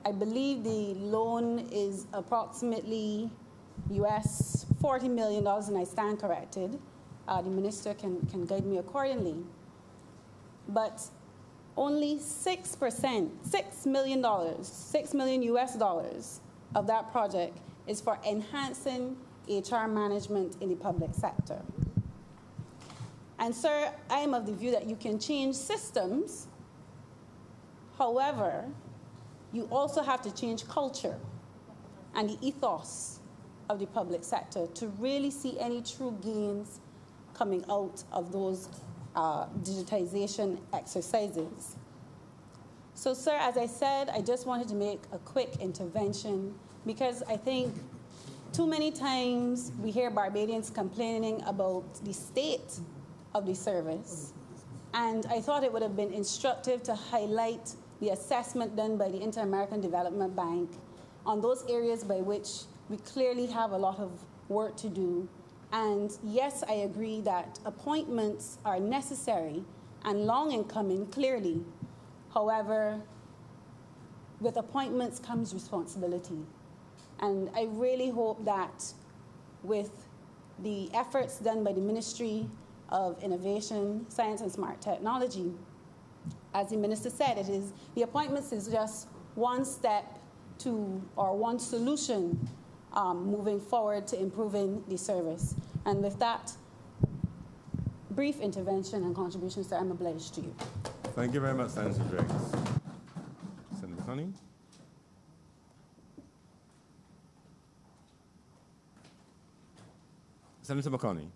I believe the loan is approximately US $40 million, and I stand corrected. The minister can guide me accordingly. But only 6%, $6 million, $6 million US dollars of that project is for enhancing HR management in the public sector. And sir, I am of the view that you can change systems. However, you also have to change culture and the ethos of the public sector to really see any true gains coming out of those digitization exercises. So, sir, as I said, I just wanted to make a quick intervention because I think too many times we hear Barbadians complaining about the state of the service. And I thought it would have been instructive to highlight the assessment done by the Inter-American Development Bank on those areas by which we clearly have a lot of work to do. And yes, I agree that appointments are necessary and long in coming, clearly. However, with appointments comes responsibility. And I really hope that with the efforts done by the Ministry of Innovation, Science and Smart Technology, as the minister said, the appointments is just one step to, or one solution moving forward to improving the service. And with that brief intervention and contribution, sir, I'm obliged to you. Thank you very much, Senator Driggs. Senator McConney. Senator McConney.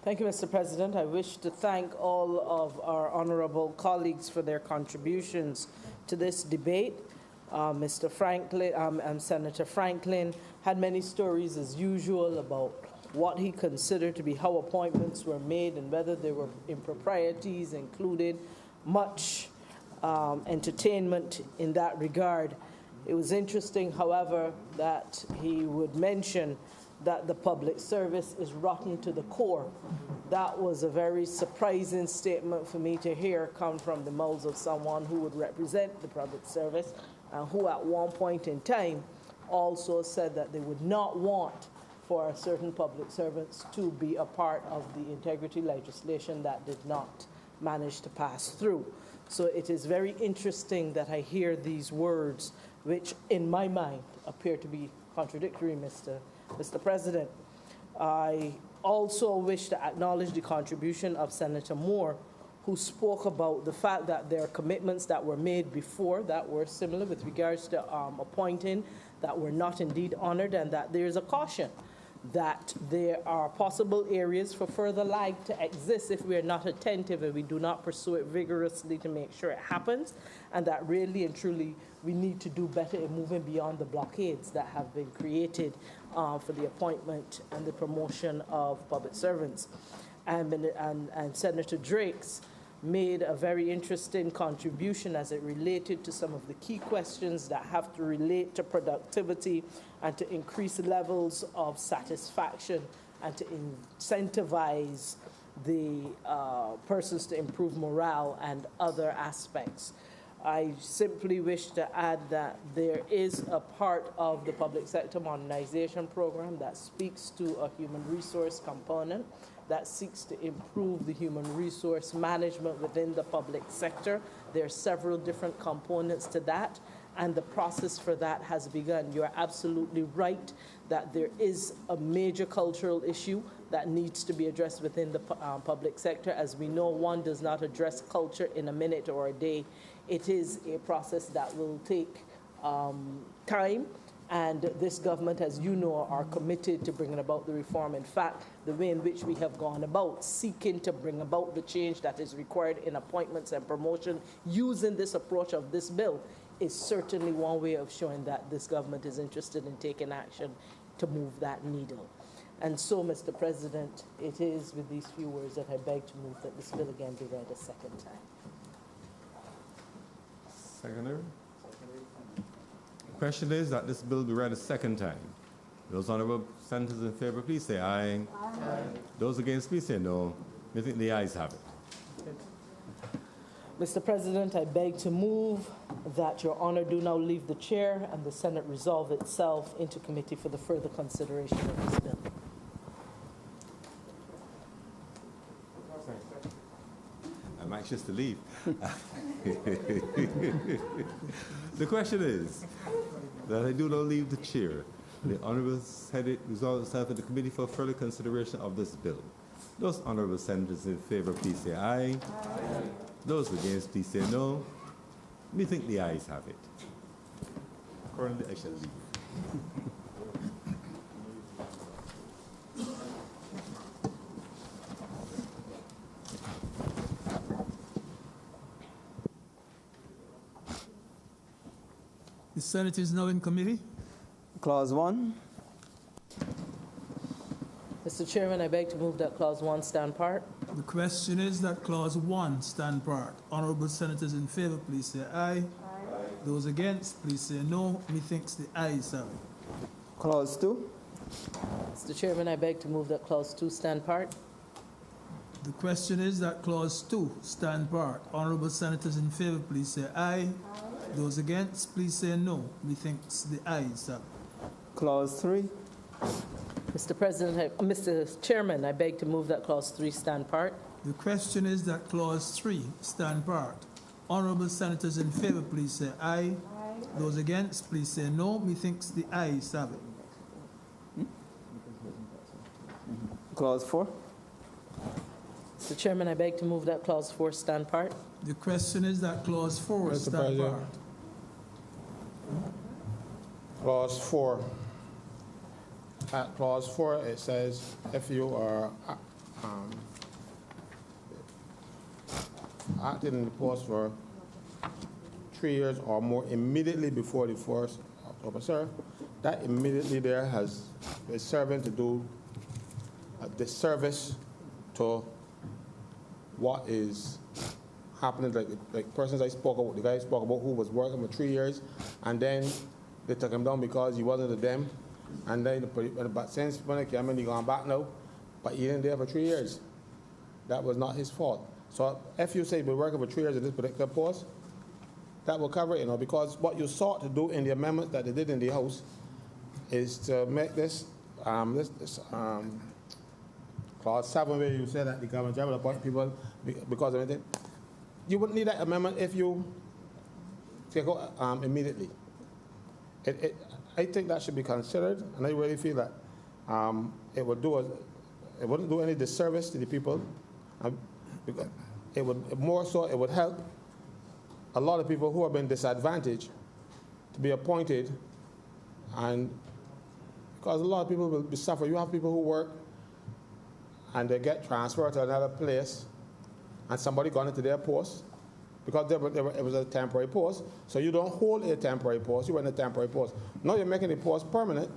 Thank you, Mr. President. I wish to thank all of our honorable colleagues for their contributions to this debate. Mr. Franklin and Senator Franklin had many stories, as usual, about what he considered to be how appointments were made and whether there were improprieties included. Much entertainment in that regard. It was interesting, however, that he would mention that the public service is rotten to the core. That was a very surprising statement for me to hear come from the mouths of someone who would represent the public service and who at one point in time also said that they would not want for certain public servants to be a part of the integrity legislation that did not manage to pass through. So it is very interesting that I hear these words, which in my mind appear to be contradictory, Mr. President. I also wish to acknowledge the contribution of Senator Moore, who spoke about the fact that there are commitments that were made before that were similar with regards to appointing that were not indeed honored, and that there is a caution that there are possible areas for further lag to exist if we are not attentive and we do not pursue it vigorously to make sure it happens, and that really and truly we need to do better in moving beyond the blockades that have been created for the appointment and the promotion of public servants. And Senator Driggs made a very interesting contribution as it related to some of the key questions that have to relate to productivity and to increase levels of satisfaction and to incentivize the persons to improve morale and other aspects. I simply wish to add that there is a part of the public sector modernization program that speaks to a human resource component that seeks to improve the human resource management within the public sector. There are several different components to that, and the process for that has begun. You're absolutely right that there is a major cultural issue that needs to be addressed within the public sector. As we know, one does not address culture in a minute or a day. It is a process that will take time, and this government, as you know, are committed to bringing about the reform. In fact, the way in which we have gone about seeking to bring about the change that is required in appointments and promotion using this approach of this bill is certainly one way of showing that this government is interested in taking action to move that needle. And so, Mr. President, it is with these few words that I beg to move that this bill again be read a second time. Seconder? The question is that this bill be read a second time. Those honorable senators in favor, please say aye. Aye. Those against, please say no. I think the ayes have it. Mr. President, I beg to move that Your Honor do now leave the chair and the Senate resolve itself into committee for the further consideration of this bill. I'm anxious to leave. The question is that I do not leave the chair. The Honourable Senate resolves itself in the committee for further consideration of this bill. Those honourable senators in favour, please say aye. Aye. Those against, please say no. We think the ayes have it. Currently, I shall leave. The Senate is now in committee. Clause 1. Mr. Chairman, I beg to move that Clause 1 stand part. The question is that Clause 1 stand part. Honourable senators in favour, please say aye. Aye. Those against, please say no. Methinks the ayes have it. Clause 2. Mr. Chairman, I beg to move that Clause 2 stand part. The question is that Clause 2 stand part. Honourable senators in favour, please say aye. Aye. Those against, please say no. Methinks the ayes have it. Clause 3. Mr. Chairman, I beg to move that Clause 3 stand part. The question is that Clause 3 stand part. Honourable senators in favour, please say aye. Aye. Those against, please say no. Methinks the ayes have it. Clause 4. Mr. Chairman, I beg to move that Clause 4 stand part. The question is that Clause 4 Mr. stand President. part. Clause 4. At Clause 4, it says if you are acting in the post for 3 years or more immediately before the 1st October, sir, that immediately there is serving to do a disservice to what is happening. Like persons I spoke about, the guy I spoke about who was working for 3 years, and then they took him down because he wasn't with them. And then, but since when he came in, he gone back now. But he didn't there for 3 years. That was not his fault. So if you say we're working for 3 years in this particular post, that will cover it, because what you sought to do in the amendment that they did in the House is to make this Clause 7, where you said that the government will appoint people because of anything. You wouldn't need that amendment if you take out immediately. I think that should be considered, and I really feel that it wouldn't do any disservice to the people. It would help a lot of people who have been disadvantaged to be appointed, and because a lot of people will be suffering. You have people who work and they get transferred to another place, and somebody gone into their post because it was a temporary post. So you don't hold a temporary post, you were in a temporary post. Now you're making the post permanent,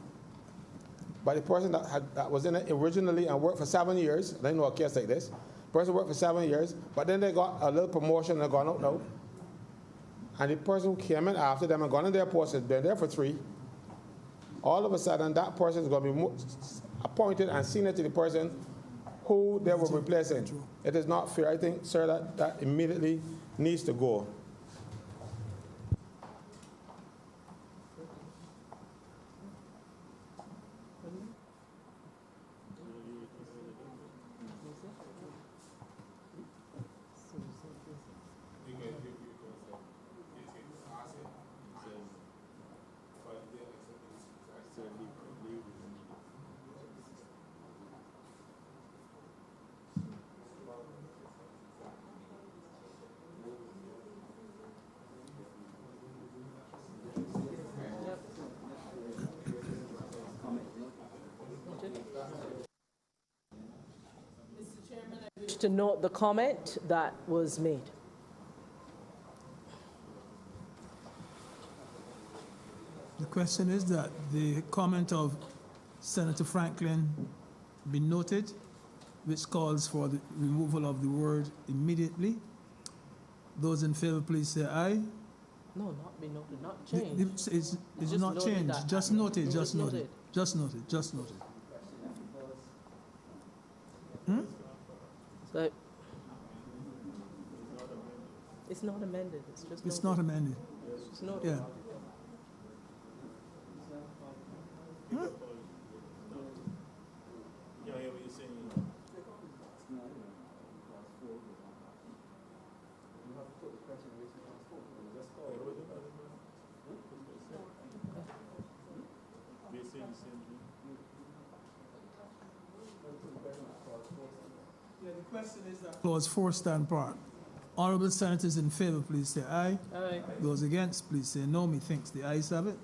but the person that was in it originally and worked for 7 years, and I know a case like this, person worked for 7 years, but then they got a little promotion and they're gone out now. And the person who came in after them and gone in their post has been there for 3. All of a sudden, that person is going to be appointed and senior to the person who they were replacing. It is not fair. I think, sir, that immediately needs to go. To note the comment that was made. The question is that the comment of Senator Franklin be noted, which calls for the removal of the word immediately. Those in favour, please say aye. No, not be noted, not changed. It's not changed. Just noted, just noted. Just noted, just noted. So, it's It's not amended, it's just It's noted. not amended. It's noted. Yeah. Yeah, the question is that Clause 4 stand part. Honorable senators in favor, please say aye. Aye. Those against, please say no. Methinks the ayes have it.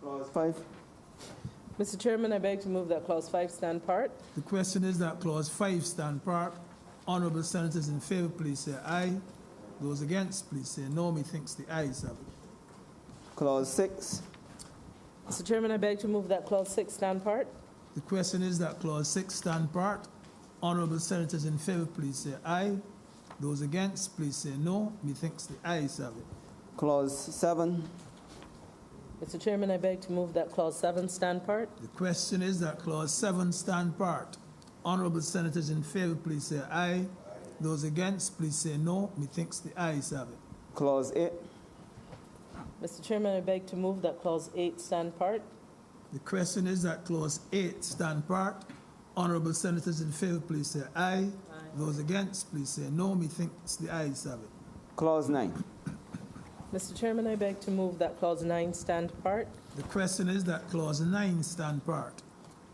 Clause 5. Mr. Chairman, I beg to move that Clause 5 stand part. The question is that Clause 5 stand part. Honorable senators in favor, please say aye. Those against, please say no. Methinks the ayes have it. Clause 6. Mr. Chairman, I beg to move that Clause 6 stand part. The question is that Clause 6 stand part. Honorable senators in favor, please say aye. Those against, please say no. Methinks the ayes have it. Clause 7. Mr. Chairman, I beg to move that Clause 7 stand part. The question is that Clause 7 stand part. Honorable senators in favor, please say aye. Those against, please say no. Methinks the ayes have it. Clause 8. Mr. Chairman, I beg to move that Clause 8 stand part. The question is that Clause 8 stand part. Honorable senators in favor, please say aye. Those against, please say no. Methinks the ayes have it. Clause 9. Mr. Chairman, I beg to move that Clause 9 stand part. The question is that Clause 9 stand part.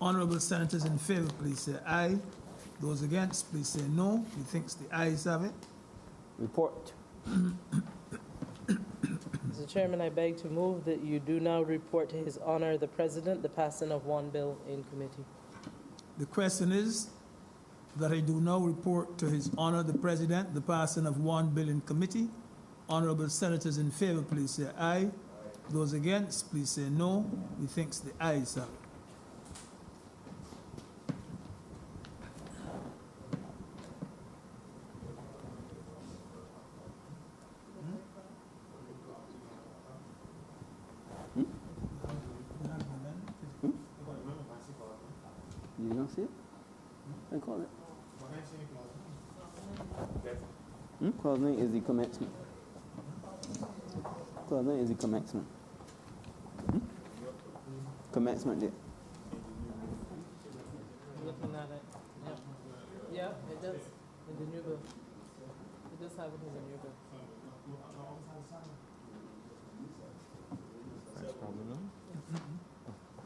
Honorable senators in favor, please say aye. Those against, please say no. Methinks the ayes have it. Report. Mr. Chairman, I beg to move that you do now report to His Honor the President the passing of one bill in committee. The question is that I do now report to His Honor the President the passing of one bill in committee. Honorable senators in favor, please say aye. Those against, please say no. Methinks the ayes have it. You don't see it? I call it. Clause 9 is the commencement. Clause 9 is the commencement. Commencement date. Looking at it, yeah. Yeah, it does, in the new bill. It does have it in the new bill.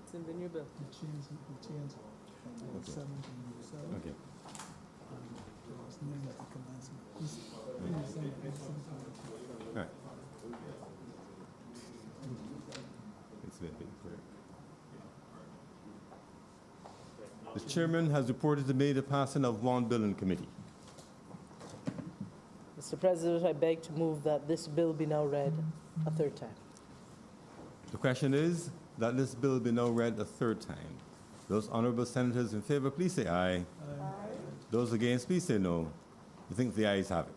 It's in the new bill. The change Clause 7 to 7. Okay. Clause 9 at the commencement. All right. It's been clear. The chairman has reported to me the passing of one bill in committee. Mr. President, I beg to move that this bill be now read a third time. The question is that this bill be now read a third time. Those honorable senators in favor, please say aye. Aye. Those against, please say no. I think the ayes have it.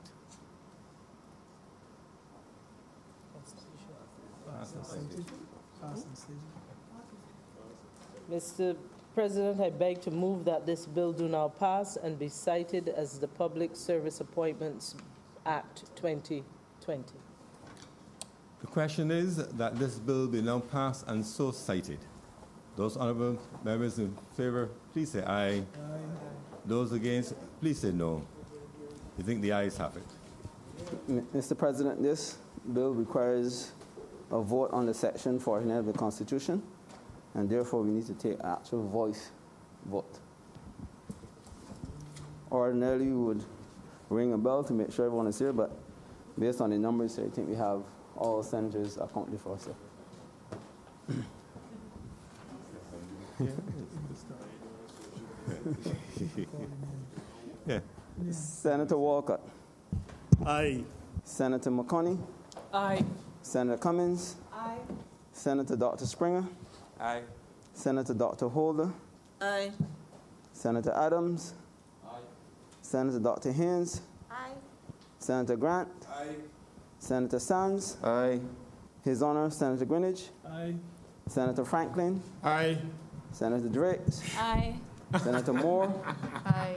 Mr. President, I beg to move that this bill do now pass and be cited as the Public Service Appointments Act 2020. The question is that this bill be now passed and so cited. Those honorable members in favor, please say aye. Aye. Those against, please say no. I think the ayes have it. Mr. President, this bill requires a vote on the section 49 of the Constitution, and therefore we need to take actual voice vote. Ordinarily, we would ring a bell to make sure everyone is here, but based on the numbers, I think we have all senators accounted for. So. Yeah. Senator Walcott. Aye. Senator McConney. Aye. Senator Cummins. Aye. Senator Dr. Springer. Aye. Senator Dr. Holder. Aye. Senator Adams. Aye. Senator Dr. Haynes. Aye. Senator Grant. Aye. Senator Sands. Aye. His Honor, Senator Greenwich. Aye. Senator Franklin. Aye. Senator Drake. Aye. Senator Moore. Aye.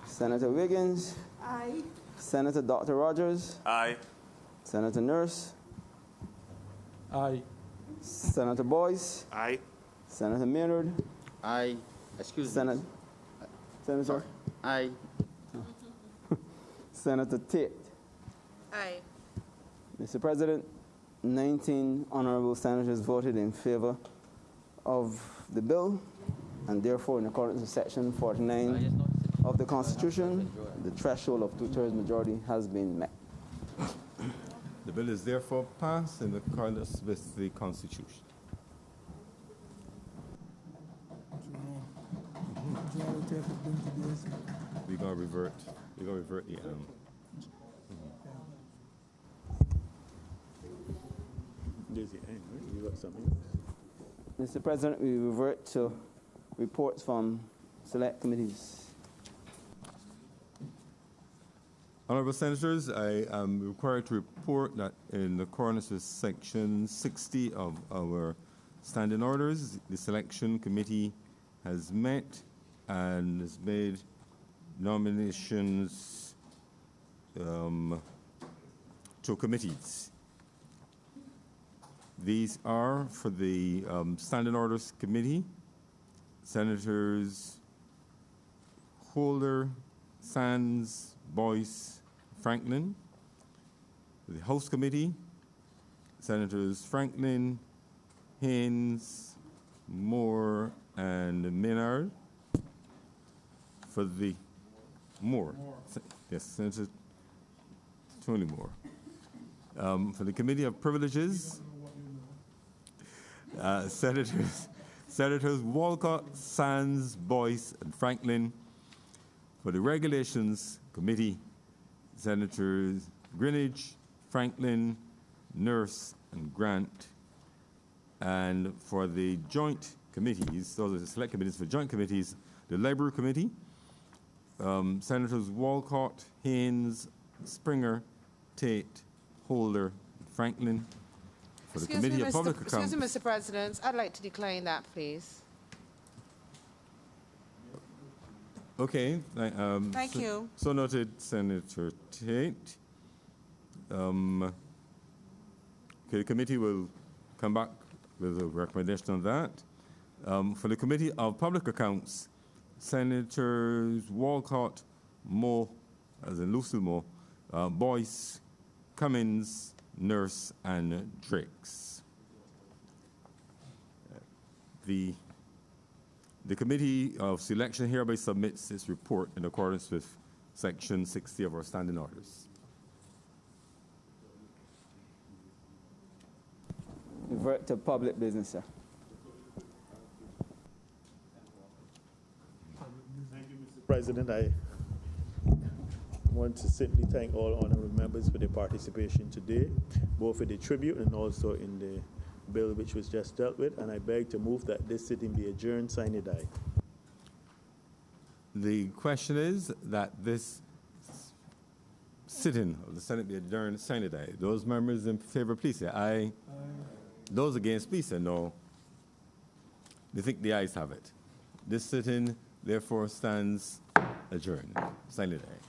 Senator Wiggins. Aye. Senator Dr. Rogers, Aye. Senator Nurse, Aye. Senator Boyce, Aye. Senator Maynard, Aye. Excuse me. Senator Aye. Senator Tate. Aye. Mr. President, 19 honorable senators voted in favor of the bill, and therefore, in accordance with Section 49 of the Constitution, the threshold of 2/3 majority has been met. The bill is therefore passed in accordance with the Constitution. We're going to revert the Mr. President, we revert to reports from select committees. Honorable Senators, I am required to report that in accordance with Section 60 of our standing orders, the selection committee has met and has made nominations to committees. These are for the Standing Orders Committee, Senators Holder, Sands, Boyce, Franklin. The House Committee, Senators Franklin, Haynes, Moore, and Maynard. For the Moore. Yes, Senator Tony Moore. For the Committee of Privileges, Senators Walcott, Sands, Boyce, and Franklin. For the Regulations Committee, Senators Greenidge, Franklin, Nurse, and Grant. And for the joint committees, those are the select committees, for joint committees, the Library Committee, Senators Walcott, Haynes, Springer, Tate, Holder, Franklin. For the Committee of Public Accounts. Excuse me, Mr. President. I'd like to decline that, please. Okay. Thank you. So noted, Senator Tate. Okay, the committee will come back with a recommendation on that. For the Committee of Public Accounts, Senators Walcott, Moore, as in Lucille Moore, Boyce, Cummins, Nurse, and Drakes. The Committee of Selection hereby submits its report in accordance with Section 60 of our standing orders. Revert to public business, sir. Thank you, Mr. President. I want to simply thank all honorable members for their participation today, both in the tribute and also in the bill which was just dealt with, and I beg to move that this sitting be adjourned, sine die. The question is that this sitting of the Senate be adjourned, sine die. Those members in favor, please say aye. Aye. Those against, please say no. They think the ayes have it. This sitting, therefore, stands adjourned, sine die.